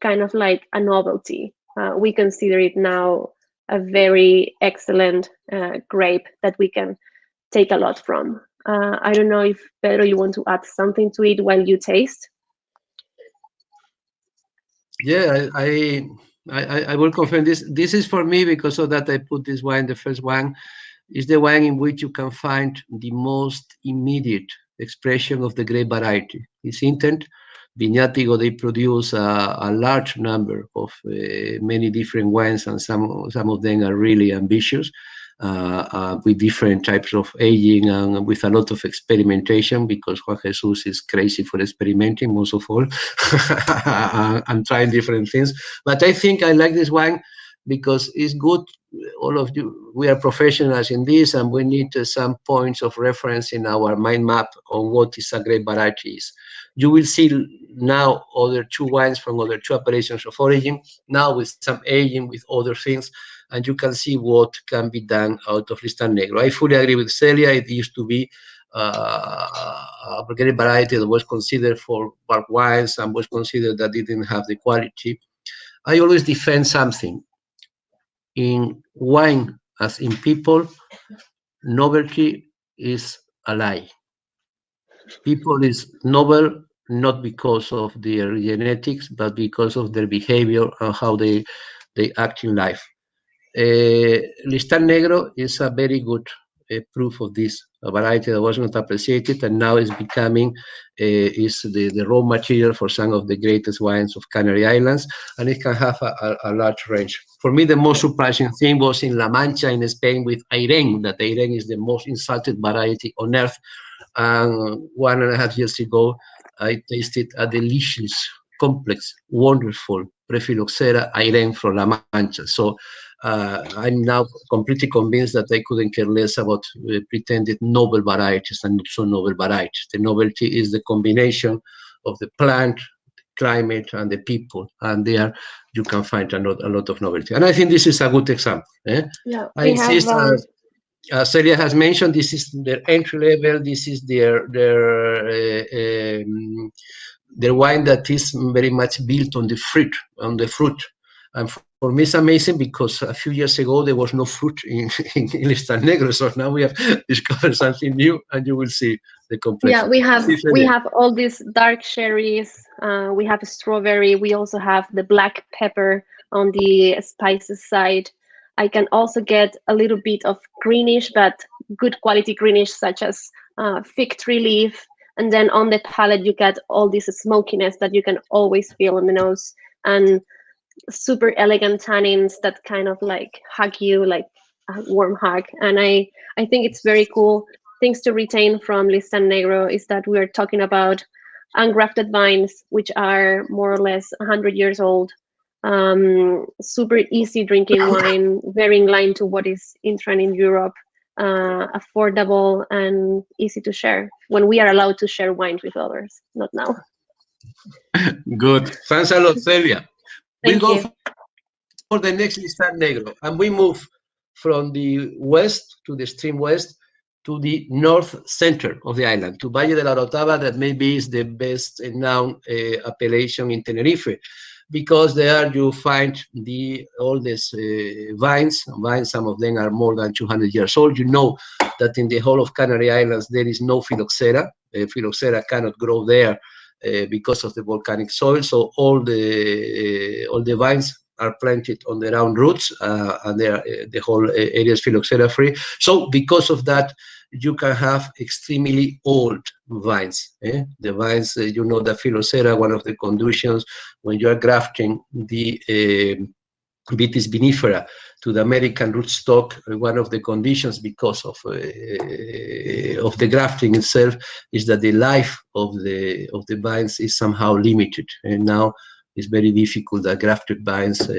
kind of like a novelty. We consider it now a very excellent grape that we can take a lot from. I don't know if, Pedro, you want to add something to it while you taste? Yeah, I will confirm this. This is for me, because of that I put this wine, the first one, is the wine in which you can find the most immediate expression of the grape variety. Its intent, Viñátigo, they produce a large number of many different wines, and some of them are really ambitious, with different types of aging and with a lot of experimentation, because Juan Jesus is crazy for experimenting, most of all, and trying different things. But I think I like this wine because it's good. All of you, we are professionals in this, and we need some points of reference in our mind map on what is a grape variety is. You will see now other 2 wines from other 2 appellations of origin, now with some aging, with other things, and you can see what can be done out of Listán Negro. I fully agree with Celia. It used to be a grape variety that was considered for bulk wines and was considered that it didn't have the quality. I always defend something. In wine, as in people, novelty is a lie. People is novel not because of their genetics, but because of their behavior and how they act in life. Listán Negro is a very good proof of this, a variety that was not appreciated and now is becoming is the raw material for some of the greatest wines of Canary Islands, and it can have a large range. For me, the most surprising thing was in La Mancha in Spain with Airén, that Airén is the most insulted variety on earth. And 1.5 years ago, I tasted a delicious, complex, wonderful Prephyloxera Airén from La Mancha. So I'm now completely convinced that I couldn't care less about pretended novel varieties and not so novel varieties. The novelty is the combination of the plant, climate, and the people, and there you can find a lot of novelty. And I think this is a good example. Yeah, I insist, as Celia has mentioned, this is their entry level. This is their wine that is very much built on the fruit, And for me, it's amazing because a few years ago there was no fruit in Listán Negro, so now we have discovered something new, and you will see the complexity. Yeah, we have all these dark cherries. We have strawberry. We also have the black pepper on the spices side. I can also get a little bit of greenish, but good quality greenish, such as fig tree leaf. And then on the palate, you get all this smokiness that you can always feel in the nose, and super elegant tannins that kind of like hug you like a warm hug. And I think it's very cool. Things to retain from Listán Negro is that we are talking about ungrafted vines, which are more or less 100 years old. Super easy drinking wine, very in line to what is in trend in Europe. affordable and easy to share when we are allowed to share wines with others, not now. Good. Thanks a lot, Celia. Thank We you. go for the next Listan Negro, and we move from the west to the extreme west to the north center of the island, to Valle de la Orotava, that maybe is the best known appellation in Tenerife, because there you find the oldest vines. Some of them are more than 200 years old. You know that in the whole of Canary Islands there is no phylloxera. Phylloxera cannot grow there because of the volcanic soil. So all the vines are planted on their own roots, and the whole area is phylloxera free. So because of that, you can have extremely old vines. The vines, you know, the phylloxera, one of the conditions when you are grafting the Vitis vinifera to the American rootstock, one of the conditions because of the grafting itself is that the life of the vines is somehow limited, and now it's very difficult that grafted vines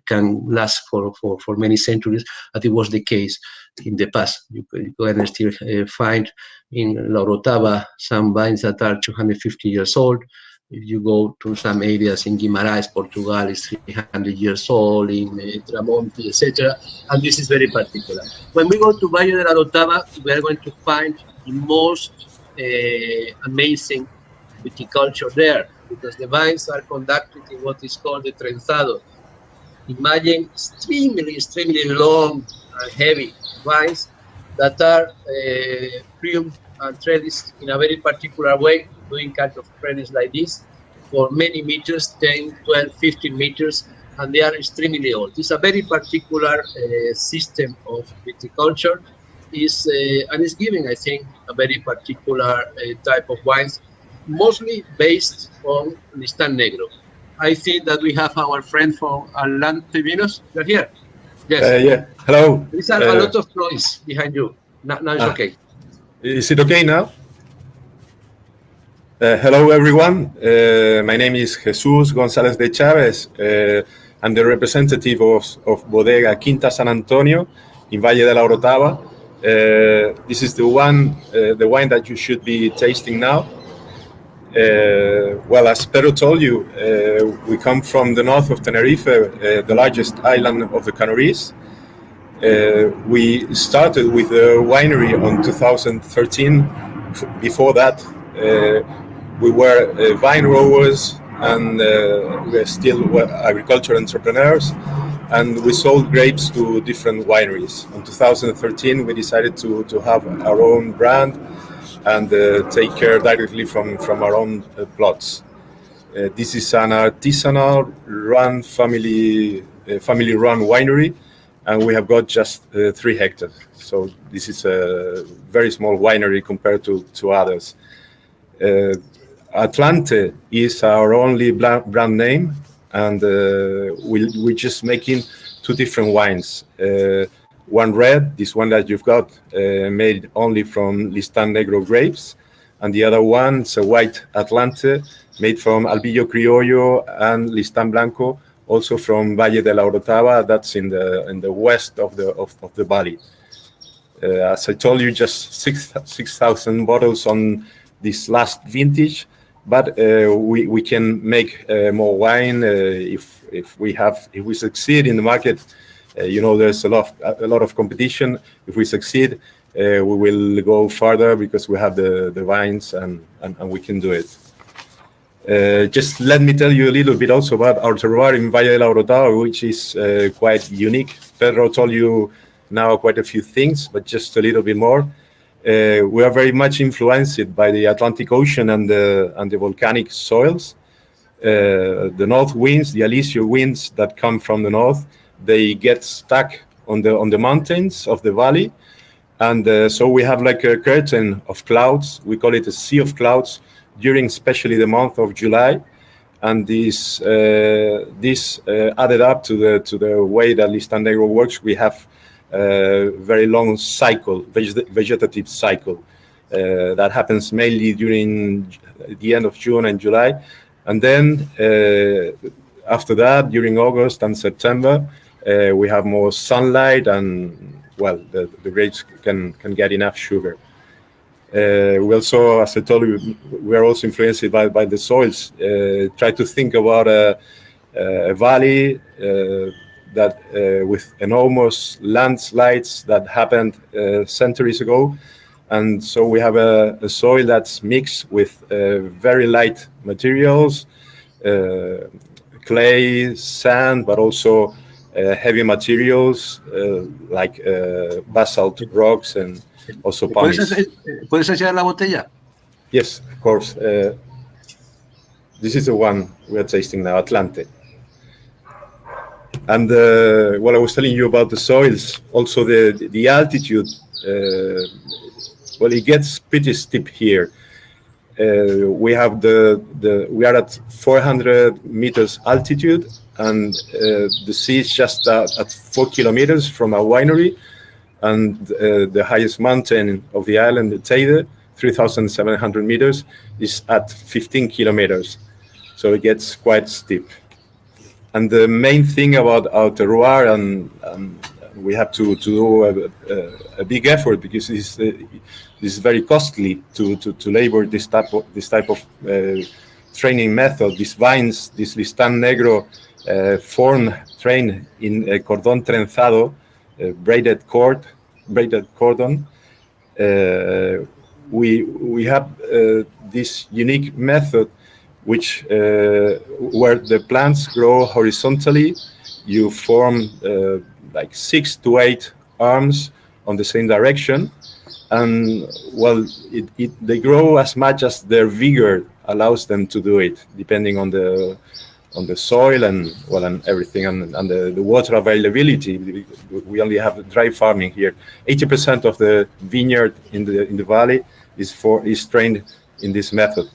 can last for many centuries, as it was the case in the past. You can still find in La Orotava some vines that are 250 years old. If you go to some areas in Guimarães, Portugal, it's 300 years old, in Tramonte, etc. And this is very particular. When we go to Valle de la Orotava, we are going to find the most amazing viticulture there, because the vines are conducted in what is called the trenzado. Imagine extremely long and heavy vines that are pruned and threaded in a very particular way, doing kind of threads like this for many meters, 10, 12, 15 meters, and they are extremely old. It's a very particular system of viticulture, and it's giving, I think, a very particular type of wines, mostly based on Listan Negro. I think that we have our friend from Atlante Vinos. You're here. Yes. Yeah. Hello. There's a lot of noise behind you. Now it's okay. Is it okay now? Hello, everyone. My name is Jesus González de Chávez. I'm the representative of Bodega Quinta San Antonio in Valle de la Orotava. This is the wine that you should be tasting now. Well, as Pedro told you, we come from the north of Tenerife, the largest island of the Canaries. We started with the winery in 2013. Before that, we were vine growers, and we're still agricultural entrepreneurs, and we sold grapes to different wineries. In 2013, we decided to have our own brand and take care directly from our own plots. This is an artisanal run family-run winery, and we have got just 3 hectares. So this is a very small winery compared to others. Atlante is our only brand name, and we're just making 2 different wines. One red, this one that you've got, made only from Listan Negro grapes, and the other one is a white Atlante, made from Albillo Criollo and Listan Blanco, also from Valle de la Orotava. That's in the west of the valley. As I told you, just 6,000 bottles on this last vintage, but we can make more wine if we succeed in the market. You know, there's a lot of competition. If we succeed, we will go further because we have the vines and we can do it. Just let me tell you a little bit also about our terroir in Valle de la Orotava, which is quite unique. Pedro told you now quite a few things, but just a little bit more. We are very much influenced by the Atlantic Ocean and the volcanic soils. The north winds, the Alisio winds that come from the north, they get stuck on the mountains of the valley, and so we have like a curtain of clouds. We call it a sea of clouds during especially the month of July, and this added up to the way that Listan Negro works. We have a very long cycle, vegetative cycle, that happens mainly during the end of June and July, and then after that, during August and September, we have more sunlight and well, the grapes can get enough sugar. We also, as I told you, we are also influenced by the soils. Try to think about a valley that with enormous landslides that happened centuries ago. And so we have a soil that's mixed with very light materials, clay, sand, but also heavy materials like basalt rocks and also pumice. ¿Puedes enseñar la botella? Yes, of course. This is the one we are tasting now, Atlante. And what I was telling you about the soils, also the altitude, well, it gets pretty steep here. We have we are at 400 meters altitude, and the sea is just at 4 kilometers from our winery, and the highest mountain of the island, the Teide, 3,700 meters, is at 15 kilometers. So it gets quite steep. And the main thing about our terroir, and we have to do a big effort because this is very costly to labor this type of training method. These vines, this Listán Negro trained in a cordon trenzado, braided cordon. We have this unique method which where the plants grow horizontally. You form like 6 to 8 arms on the same direction, and well, they grow as much as their vigor allows them to do it, depending on the soil and well and everything, and the water availability. We only have dry farming here. 80% of the vineyard in the valley is trained in this method.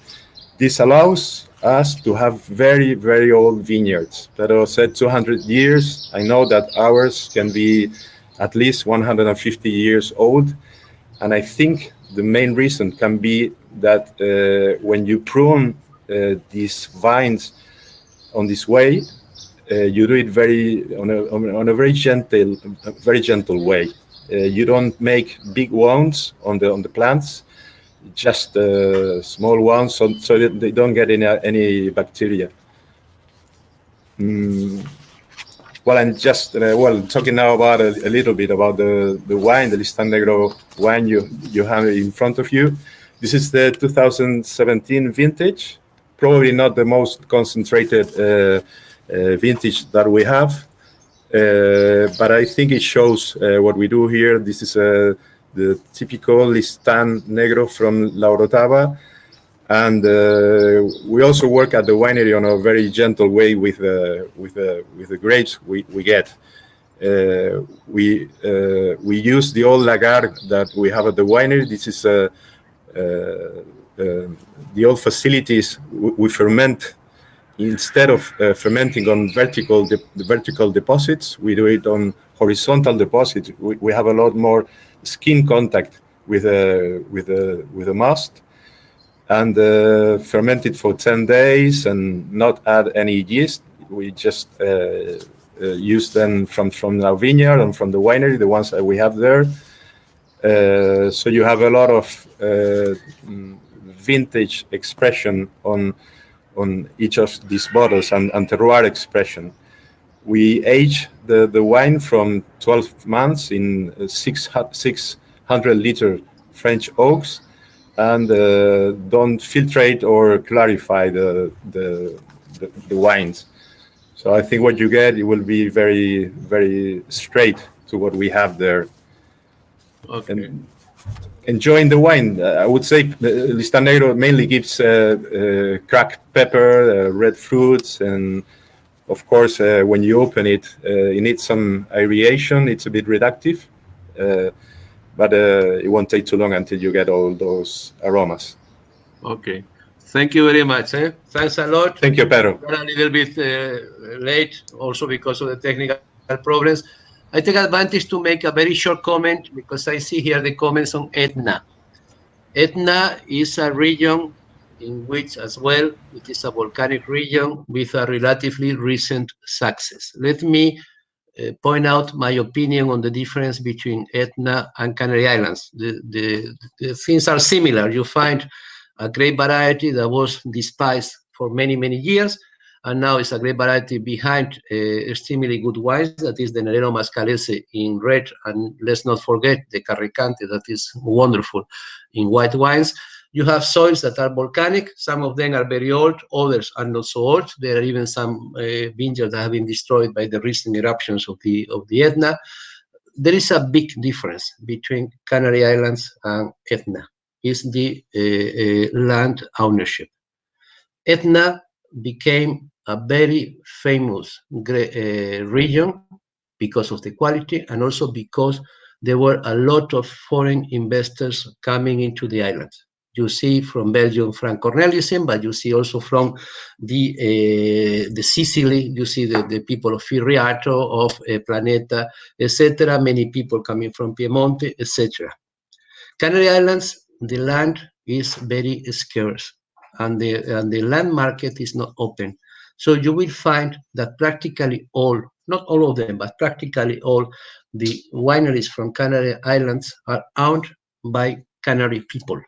This allows us to have very, very old vineyards. Pedro said 200 years. I know that ours can be at least 150 years old. And I think the main reason can be that when you prune these vines on this way, you do it on a very gentle way. You don't make big wounds on the plants, just small ones, so that they don't get any bacteria. Well, I'm just talking now about a little bit about the wine, the Listán Negro wine you have in front of you. This is the 2017 vintage, probably not the most concentrated vintage that we have, but I think it shows what we do here. This is the typical Listán Negro from La Orotava, and we also work at the winery on a very gentle way with the grapes we get. We use the old lagar that we have at the winery. This is the old facilities. We ferment instead of fermenting on vertical deposits. We do it on horizontal deposits. We have a lot more skin contact with the must, and ferment it for 10 days and not add any yeast. We just use them from our vineyard and from the winery, the ones that we have there. So you have a lot of vintage expression on each of these bottles and terroir expression. We age the wine from 12 months in 600-liter French oaks, and don't filtrate or clarify the wines. So I think what you get, it will be very, very straight to what we have there. Okay. And enjoying the wine, I would say Listán Negro mainly gives cracked pepper, red fruits, and of course, when you open it, you need some aeration. It's a bit reductive, but it won't take too long until you get all those aromas. Okay. Thank you very much. Thanks a lot. Thank you, Pedro. We're a little bit late, also because of the technical problems. I take advantage to make a very short comment because I see here the comments on Etna. Etna is a region in which as well, it is a volcanic region with a relatively recent success. Let me point out my opinion on the difference between Etna and Canary Islands. The things are similar. You find a grape variety that was despised for many, many years, and now it's a grape variety behind extremely good wines, that is the Nerero Mascalese in red, and let's not forget the Carricante, that is wonderful in white wines. You have soils that are volcanic. Some of them are very old, others are not so old. There are even some vineyards that have been destroyed by the recent eruptions of the Etna. There is a big difference between Canary Islands and Etna. It's the land ownership. Etna became a very famous region because of the quality, and also because there were a lot of foreign investors coming into the island. You see from Belgium, Frank Cornelissen, but you see also from the Sicily, you see the people of Firiato, of Planeta, etc. Many people coming from Piemonte, etc. Canary Islands, the land is very scarce, and the land market is not open. So you will find that practically all, not all of them, but practically all the wineries from Canary Islands are owned by Canary people.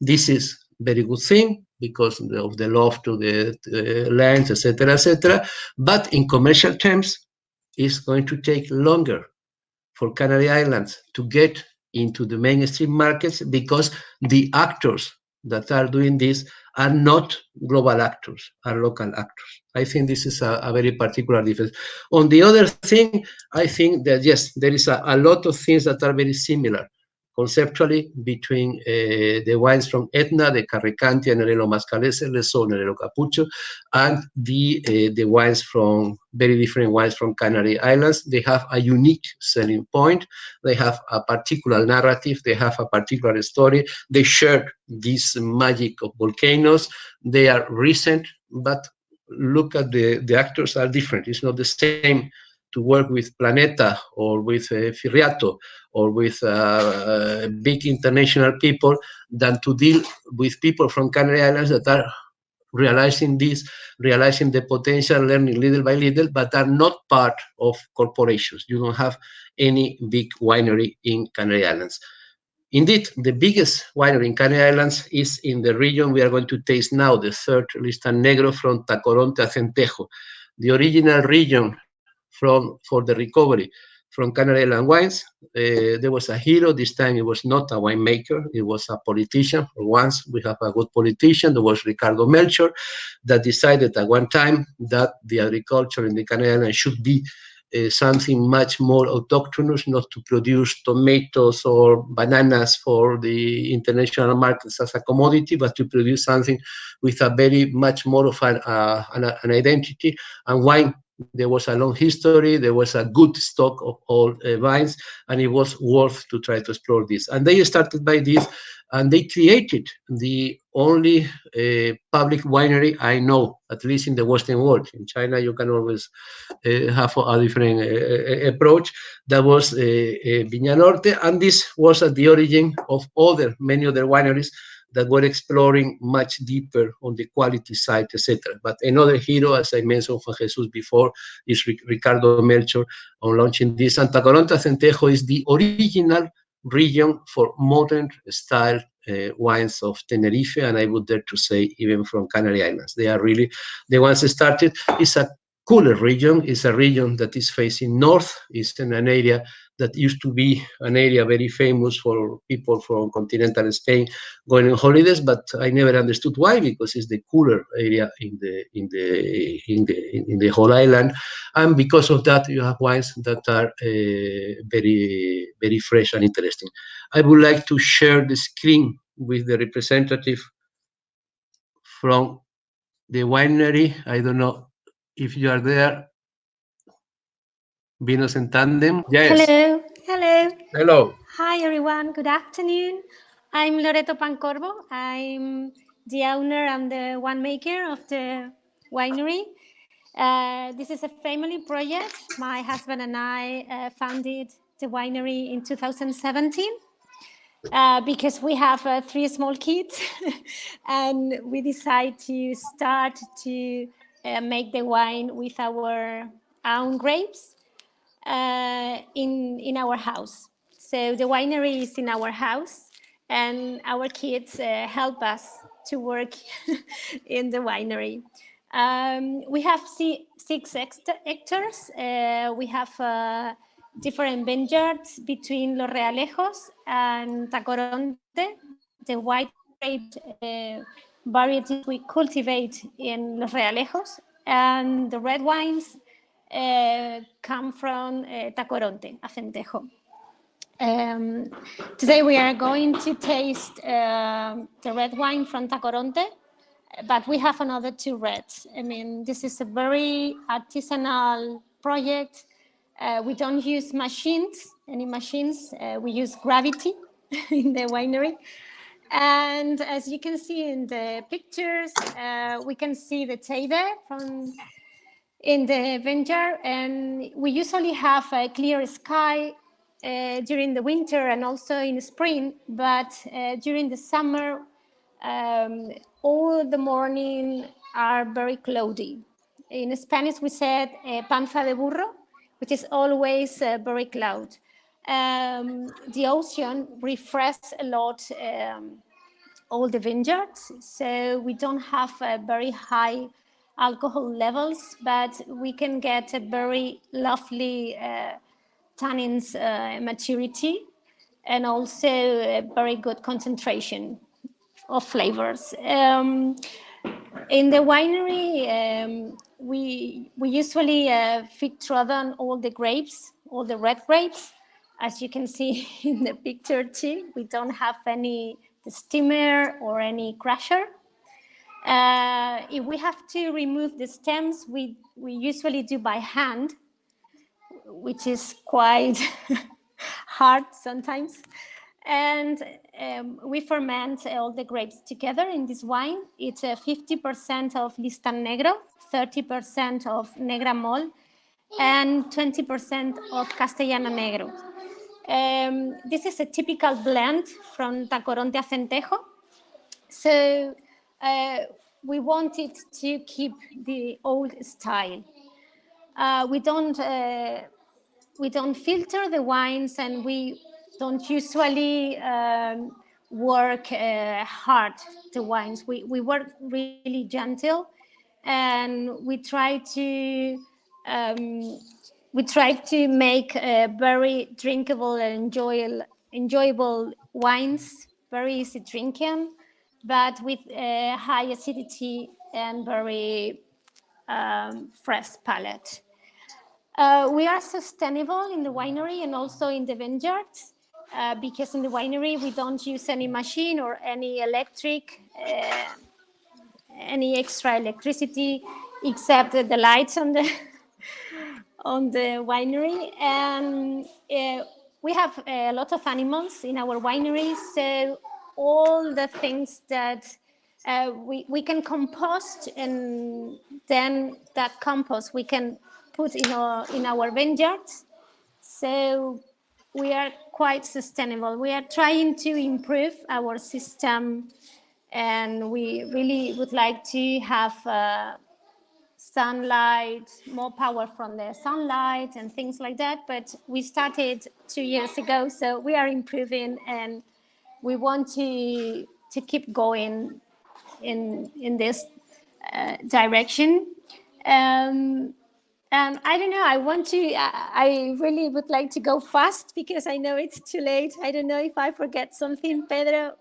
This is a very good thing because of the love to the lands, etc., etc. But in commercial terms, it's going to take longer for Canary Islands to get into the mainstream markets, because the actors that are doing this are not global actors, are local actors. I think this is a very particular difference. On the other thing, I think that, yes, there is a lot of things that are very similar conceptually between the wines from Etna, the Carricante and Nerero Mascalese, Leso, Nerero Capucho, and the wines from, very different wines from Canary Islands. They have a unique selling point. They have a particular narrative. They have a particular story. They share this magic of volcanoes. They are recent, but look at the actors are different. It's not the same to work with Planeta or with Firiato or with big international people than to deal with people from Canary Islands that are realizing this, realizing the potential, learning little by little, but are not part of corporations. You don't have any big winery in Canary Islands. Indeed, the biggest winery in Canary Islands is in the region we are going to taste now, the third Listan Negro from Tacoronte a Centejo. The original region for the recovery from Canary Island wines, there was a hero. This time it was not a winemaker, it was a politician. For once we have a good politician. There was Ricardo Melchor, that decided at one time that the agriculture in the Canary Islands should be something much more autochthonous, not to produce tomatoes or bananas for the international markets as a commodity, but to produce something with a very much more of an identity. And wine, there was a long history, there was a good stock of all vines, and it was worth to try to explore this. And they started by this, and they created the only public winery I know, at least in the Western world. In China, you can always have a different approach. That was Viña Norte, and this was at the origin of many other wineries that were exploring much deeper on the quality side, etc. But another hero, as I mentioned Juan Jesus before, is Ricardo Melchor on launching this. And Tacoronte Centejo is the original region for modern style wines of Tenerife, and I would dare to say even from Canary Islands. They are really the ones that started. It's a cooler region. It's a region that is facing north. It's in an area that used to be an area very famous for people from continental Spain going on holidays, but I never understood why, because it's the cooler area in the whole island, and because of that, you have wines that are very, very fresh and interesting. I would like to share the screen with the representative from the winery. I don't know if you are there. Vinos en Tandem. Yes. Hello. Hello. Hello. Hi, everyone. Good afternoon. I'm Loreto Pancorbo. I'm the owner and the winemaker of the winery. This is a family project. My husband and I founded the winery in 2017 because we have 3 small kids and we decided to start to make the wine with our own grapes. in our house. So the winery is in our house, and our kids help us to work in the winery. We have 6 hectares. We have different vineyards between Los Realejos and Tacoronte. The white grape varieties we cultivate in Los Realejos, and the red wines come from Tacoronte, Acentejo. Today we are going to taste the red wine from Tacoronte, but we have another 2 reds. I mean, this is a very artisanal project. We don't use any machines. We use gravity in the winery. And as you can see in the pictures, we can see the table in the vineyard, and we usually have a clear sky during the winter and also in spring, but during the summer, all the morning are very cloudy. In Spanish, we said panza de burro, which is always very cloud. The ocean refreshes a lot all the vineyards, so we don't have very high alcohol levels, but we can get a very lovely tannins maturity and also a very good concentration of flavors. In the winery, we usually filter all the grapes, all the red grapes. As you can see in the picture too, we don't have any steamer or any crusher. If we have to remove the stems, we usually do by hand, which is quite hard sometimes. And we ferment all the grapes together in this wine. It's 50% of Listan Negro, 30% of Negra Mol, and 20% of Castellana Negro. This is a typical blend from Tacoronte Acentejo. So we wanted to keep the old style. We don't filter the wines, and we don't usually work hard the wines. We work really gentle, and we try to make very drinkable and enjoyable wines, very easy drinking, but with high acidity and very fresh palate. We are sustainable in the winery and also in the vineyards, because in the winery we don't use any machine or any any extra electricity, except the lights on the on the winery. And we have a lot of animals in our winery, so all the things that we can compost, and then that compost we can put in our vineyards. So we are quite sustainable. We are trying to improve our system, and we really would like to have sunlight, more power from the sunlight and things like that. But we started 2 years ago, so we are improving, and we want to keep going in this direction. And I don't know, I really would like to go fast because I know it's too late. I don't know if I forget something. Pedro,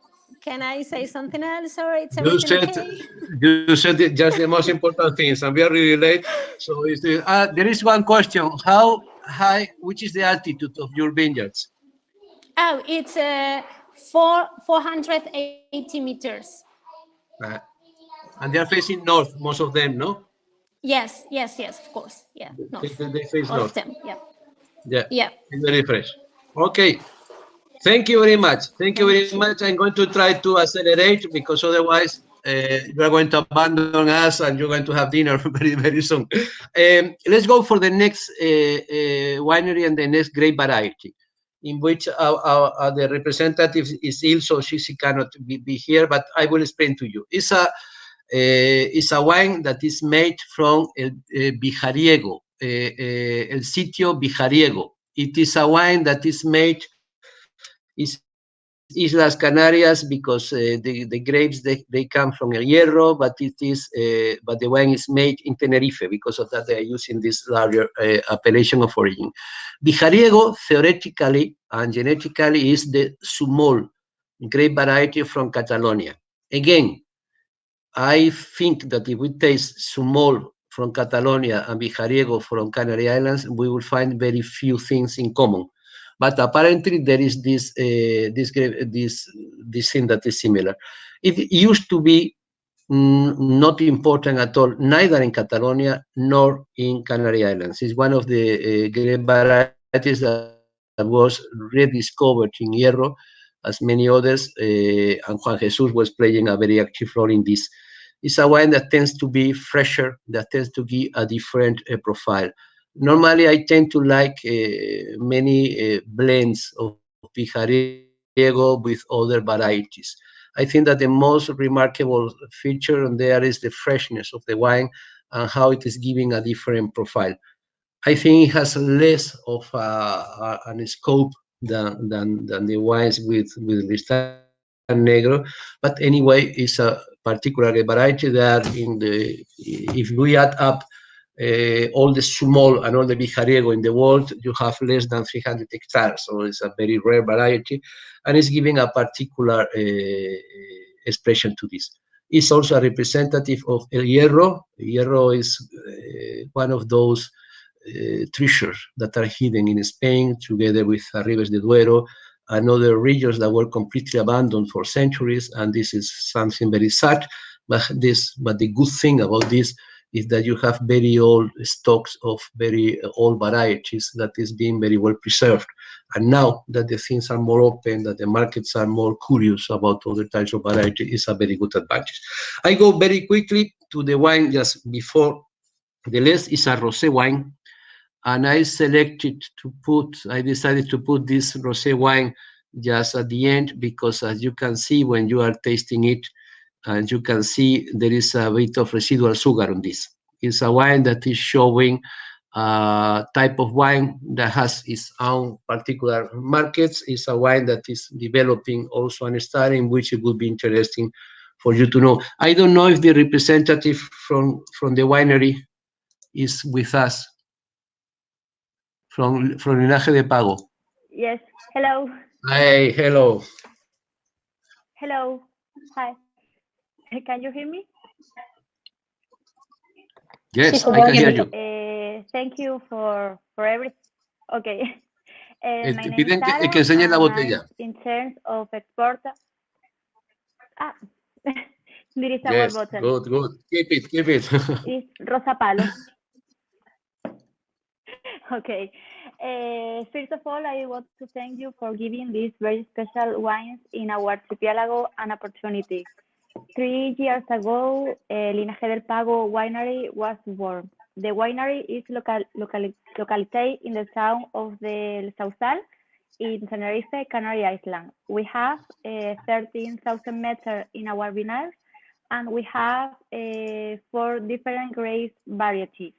can I say something else, or it's everything okay? You said just the most important things, and we are really late. So there is one question. How high, which is the altitude of your vineyards? Oh, it's 480 meters. And they are facing north, most of them, no? Yes, of course. Yeah, They face all north. of them, yeah. Yeah. Very fresh. Okay. Thank you very much. Thank you very much. I'm going to try to accelerate, because otherwise you are going to abandon us and you're going to have dinner very, very soon. Let's go for the next winery and the next grape variety, in which the representative is ill, so she cannot be here, but I will explain to you. It's a wine that is made from Bijariego. El Sitio Vijariego. It is a wine that is made, is Islas Canarias, because the grapes, they come from El Hierro, but but the wine is made in Tenerife. Because of that, they are using this larger appellation of origin. Vijariego, theoretically and genetically, is the Sumol grape variety from Catalonia. Again, I think that if we taste Sumol from Catalonia and Vijariego from Canary Islands, we will find very few things in common. But apparently there is this thing that is similar. It used to be not important at all, neither in Catalonia nor in Canary Islands. It's one of the grape varieties that was rediscovered in Hierro, as many others, and Juan Jesus was playing a very active role in this. It's a wine that tends to be fresher, that tends to give a different profile. Normally, I tend to like many blends of Vijariego with other varieties. I think that the most remarkable feature on there is the freshness of the wine and how it is giving a different profile. I think it has less of an scope than the wines with Listan Negro, but anyway, it's a particular variety that if we add up all the Sumol and all the Vijariego in the world, you have less than 300 hectares. So it's a very rare variety, and it's giving a particular expression to this. It's also a representative of El Hierro. El Hierro is one of those treasures that are hidden in Spain, together with Ribes de Duero and other regions that were completely abandoned for centuries. And this is something very sad. But the good thing about this is that you have very old stocks of very old varieties that is being very well preserved. And now that the things are more open, that the markets are more curious about other types of variety, is a very good advantage. I go very quickly to the wine just before the list. Is a rosé wine. And I decided to put this rosé wine just at the end, because as you can see when you are tasting it, and you can see there is a bit of residual sugar on this. It's a wine that is showing a type of wine that has its own particular markets. It's a wine that is developing also an style in which it would be interesting for you to know. I don't know if the representative from the winery is with us, from Linaje de Pago. Yes. Hello. Hey, hello. Hello. Hi. Can you hear me? Yes, I can hear you. Thank you for everything. Okay. My name Piden is Sara, que enseñe la and botella. I'm in terms of export. There is our Yes, bottle. good. Keep it. It's Rosa Palo. Okay. First of all, I want to thank you for giving these very special wines in our archipelago an opportunity. 3 years ago, Linaje del Pago winery was born. The winery is located in the town of the Sausal in Tenerife, Canary Islands. We have 13,000 meters in our vineyard, and we have 4 different grape varieties.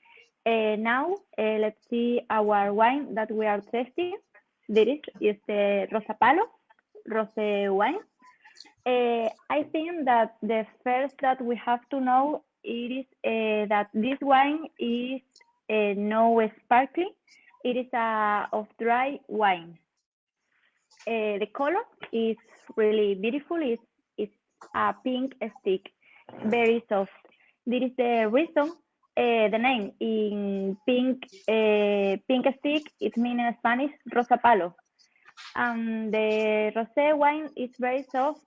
Now, let's see our wine that we are testing. This is the Rosa Palo, rosé wine. I think that the first that we have to know is that this wine is no sparkling. It is of dry wine. The color is really beautiful. It's a pink stick, very soft. This is the reason. The name in pink stick, it means in Spanish Rosa Palo. The rosé wine is very soft,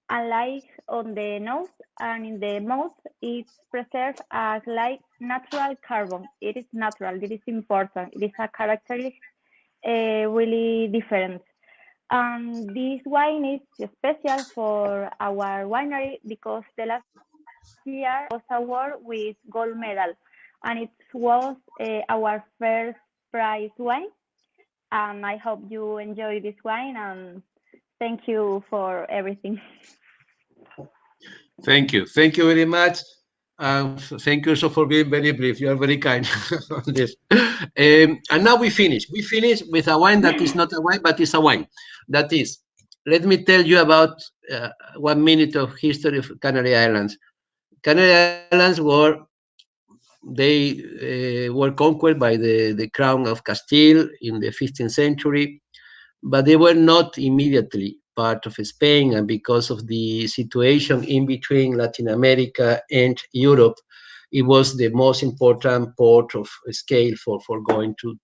and light on the nose, and in the mouth it's preserved as like natural carbon. It is natural. It is important. It is a characteristic really different. This wine is special for our winery because the last year was awarded with gold medal, and it was our first prize wine. I hope you enjoy this wine, and thank you for everything. Thank you very much. Thank you so for being very brief. You are very kind on this. And now we finish. We finish with a wine that is not a wine, but is a wine. That is, let me tell you about 1 minute of history of Canary Islands. Canary Islands were conquered by the crown of Castile in the 15th century, but they were not immediately part of Spain. And because of the situation in between Latin America and Europe, it was the most important port of scale for going to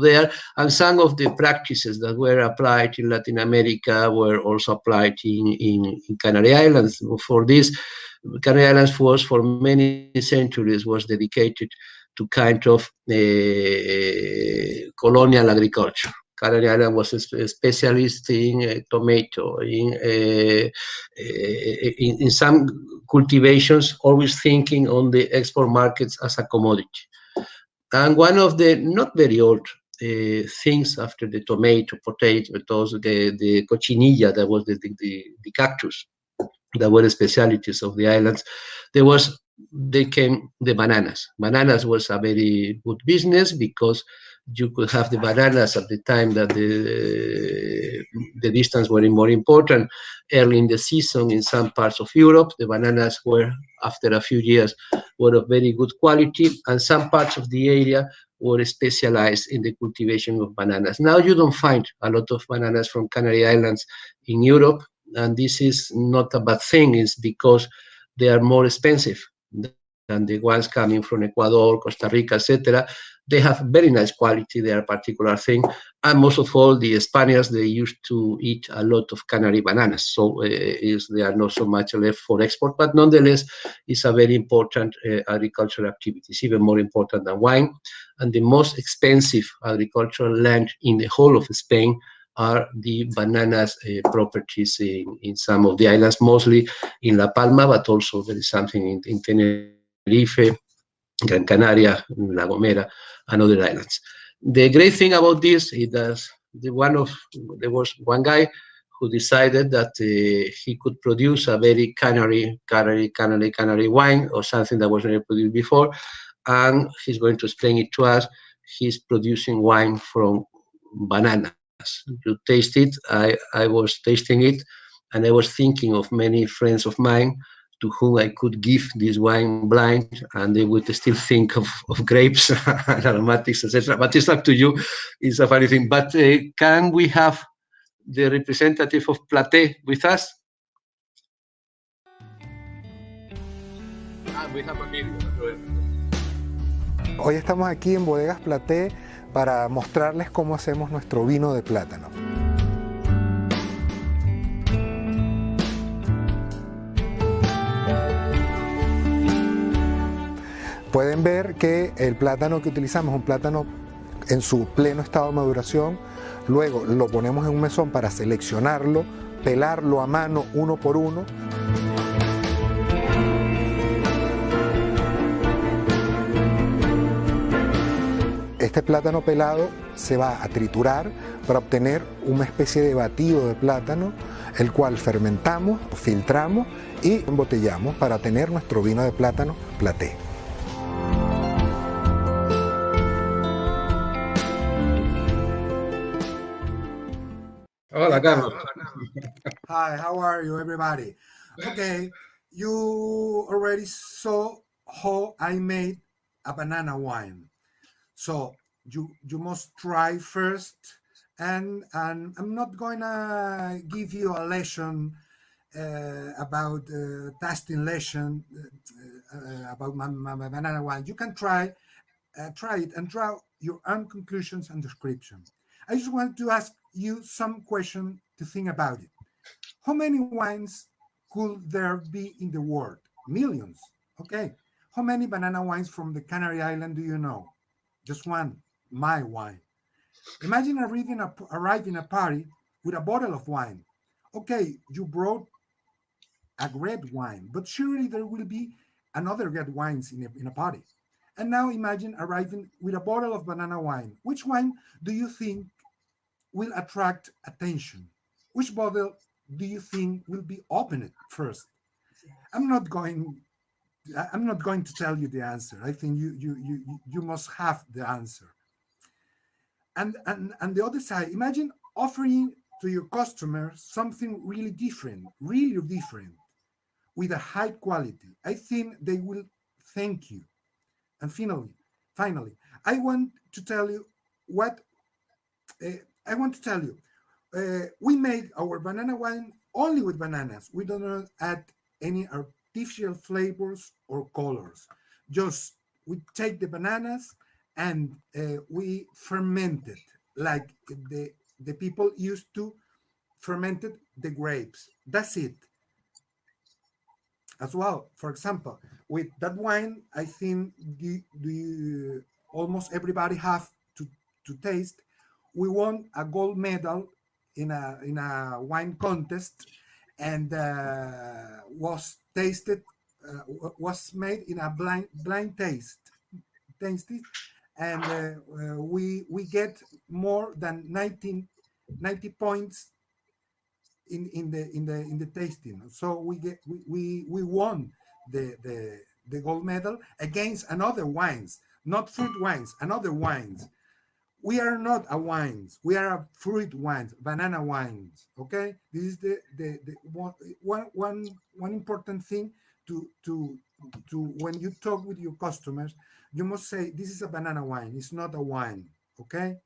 there. And some of the practices that were applied in Latin America were also applied in Canary Islands. For this, Canary Islands was for many centuries was dedicated to kind of colonial agriculture. Canary Island was a specialist in tomato, in some cultivations, always thinking on the export markets as a commodity. And one of the not very old things after the tomato, potatoes, the cochinilla, that was the cactus, that were the specialities of the islands, they came the bananas. Bananas was a very good business because you could have the bananas at the time that the distance were more important. Early in the season in some parts of Europe, the bananas were, after a few years, were of very good quality, and some parts of the area were specialized in the cultivation of bananas. Now you don't find a lot of bananas from Canary Islands in Europe, and this is not a bad thing. It's because they are more expensive than the ones coming from Ecuador, Costa Rica, etc. They have very nice quality. They are a particular thing. And most of all, the Spaniards, they used to eat a lot of Canary bananas. So they are not so much left for export, but nonetheless, it's a very important agricultural activity. It's even more important than wine. And the most expensive agricultural land in the whole of Spain are the bananas properties in some of the islands, mostly in La Palma, but also there is something in Tenerife, Gran Canaria, La Gomera, and other islands. The great thing about this is that there was one guy who decided that he could produce a very canary wine, or something that was never produced before, and he's going to explain it to us. He's producing wine from bananas. You taste it. I was tasting it, and I was thinking of many friends of mine to whom I could give this wine blind, and they would still think of grapes and aromatics, etc. But it's up to you. It's a funny thing. But can we have the representative of Platé with us? We have a video. Hoy estamos aquí en Bodegas Platé para mostrarles cómo hacemos nuestro vino de plátano. Pueden ver que el plátano que utilizamos es un plátano en su pleno estado de maduración. Luego lo ponemos en un mesón para seleccionarlo, pelarlo a mano uno por uno. Este plátano pelado se va a triturar para obtener una especie de batido de plátano, el cual fermentamos, filtramos y embotellamos para tener nuestro vino de plátano Platé. Hola, Carlos. Hi, how are you, everybody? Okay, you already saw how I made a banana wine. So you must try first, and I'm not gonna give you a lesson about tasting lesson about my banana wine. You can try it and draw your own conclusions and description. I just want to ask you some question to think about it. How many wines could there be in the world? Millions. Okay. How many banana wines from the Canary Island do you know? Just one, my wine. Imagine arriving at a party with a bottle of wine. Okay, you brought a red wine, but surely there will be another red wines in a party. And now imagine arriving with a bottle of banana wine. Which wine do you think will attract attention? Which bottle do you think will be opened first? I'm not going I'm not going to tell you the answer. I think you must have the answer. And the other side, imagine offering to your customers something really different, with a high quality. I think they will thank you. And finally, I want to tell you what I want to tell you. We make our banana wine only with bananas. We do not add any artificial flavors or colors. Just we take the bananas and we ferment it like the people used to fermented the grapes. That's it. As well, for example, with that wine, I think almost everybody have to taste. We won a gold medal in a wine contest, and was tasted was made in a blind tasting, and we get more than 90 points in the tasting. So we won the gold medal against another wines, not fruit wines, another wines. We are not a wines. We are a fruit wines, banana wines. Okay, this is the one important thing to when you talk with your customers, you must say this is a banana wine. It's not a wine. Okay,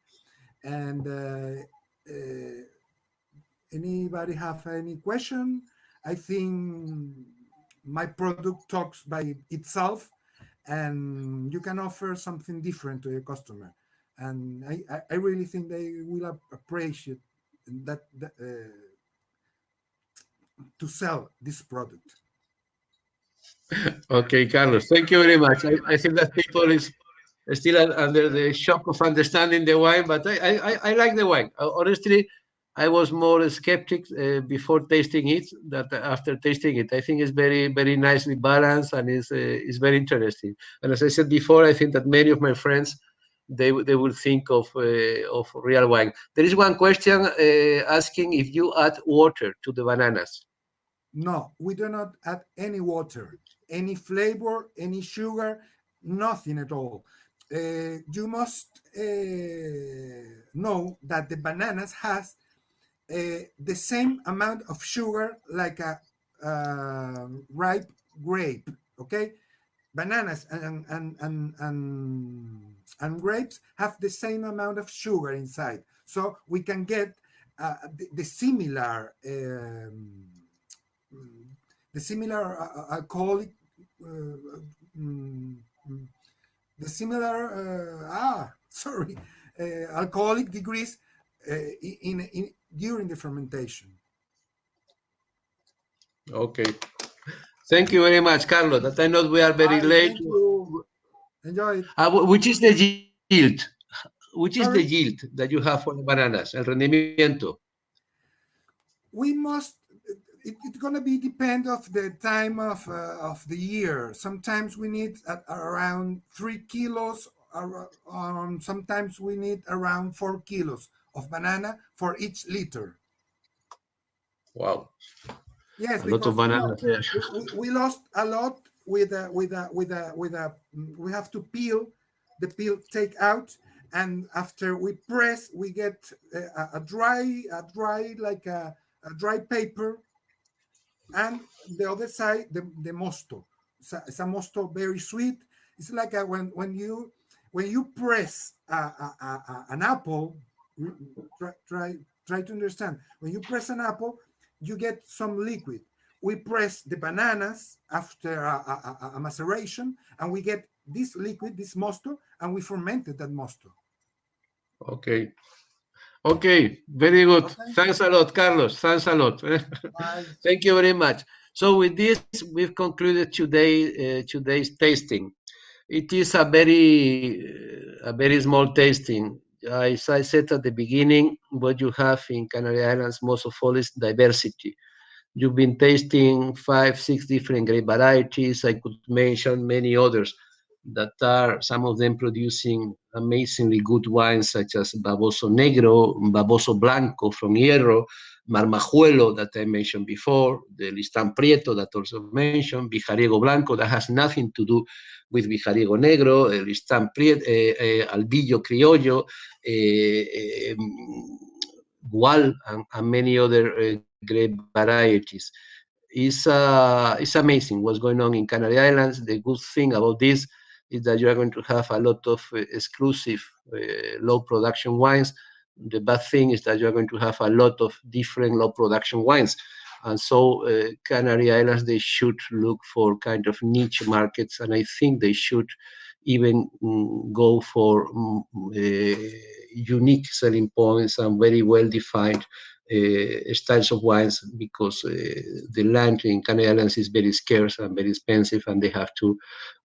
and anybody have any question? I think my product talks by itself, and you can offer something different to your customer. And I really think they will appreciate that to sell this product. Okay, Carlos, thank you very much. I think that people is still under the shock of understanding the wine, but I like the wine. Honestly, I was more skeptic before tasting it than after tasting it. I think it's very nicely balanced, and is very interesting. And as I said before, I think that many of my friends they will think of real wine. There is one question asking if you add water to the bananas. No, we do not add any water, any flavor, any sugar, nothing at all. You must know that the bananas has the same amount of sugar like a ripe grape. Okay, bananas and grapes have the same amount of sugar inside, so we can get the similar alcoholic the similar sorry alcoholic degrees in during the fermentation. Okay, thank you very much, Carlos. That I know we are very late. Thank you. Enjoy it. Which is the yield? Which is the Sorry? yield that you have for the bananas? El rendimiento. We must. It's gonna be depend of the time of the year. Sometimes we need around 3 kilos. Sometimes we need around 4 kilos of banana for each liter. Wow. Yes, a lot of bananas. We lost a lot with we have to peel take out, and after we press we get a dry like a dry paper, and the other side the mosto. It's a mosto very sweet. It's like when you press an apple. Try to understand. When you press an apple, you get some liquid. We press the bananas after a maceration, and we get this liquid, this mosto, and we fermented that mosto. Okay. Okay, very good. Okay. Thanks a lot, Carlos. Thanks a lot. Thank you very much. So with this, we've concluded today's tasting. It is a very small tasting. As I said at the beginning, what you have in Canary Islands most of all is diversity. You've been tasting 5, 6 different grape varieties. I could mention many others that are, some of them producing amazingly good wines, such as Baboso Negro, Baboso Blanco from Hierro, Marmajuelo that I mentioned before, the Listán Prieto that also mentioned, Vijariego Blanco that has nothing to do with Vijariego Negro, Listán Prieto, Albillo Criollo, Gual, and many other grape varieties. It's amazing what's going on in Canary Islands. The good thing about this is that you are going to have a lot of exclusive low production wines. The bad thing is that you are going to have a lot of different low production wines. And so Canary Islands, they should look for kind of niche markets, and I think they should even go for unique selling points and very well-defined styles of wines, because the land in Canary Islands is very scarce and very expensive, and they have to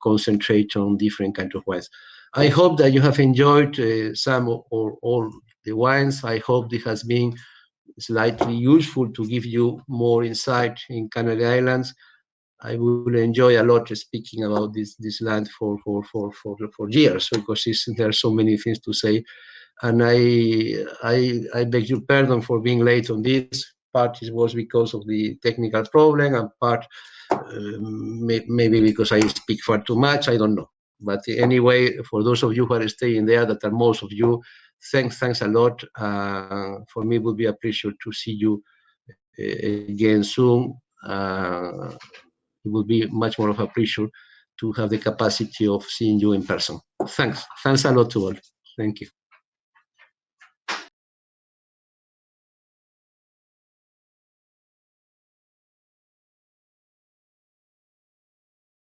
concentrate on different kinds of wines. I hope that you have enjoyed some or all the wines. I hope this has been slightly useful to give you more insight in Canary Islands. I will enjoy a lot speaking about this land for years, because there are so many things to say. And I beg your pardon for being late on this. Part was because of the technical problem, and part maybe because I speak far too much. I don't know. But anyway, for those of you who are staying there, that are most of you, thanks a lot. For me, it would be a pleasure to see you again soon. It would be much more of a pleasure to have the capacity of seeing you in person. Thanks a lot to all. Thank you.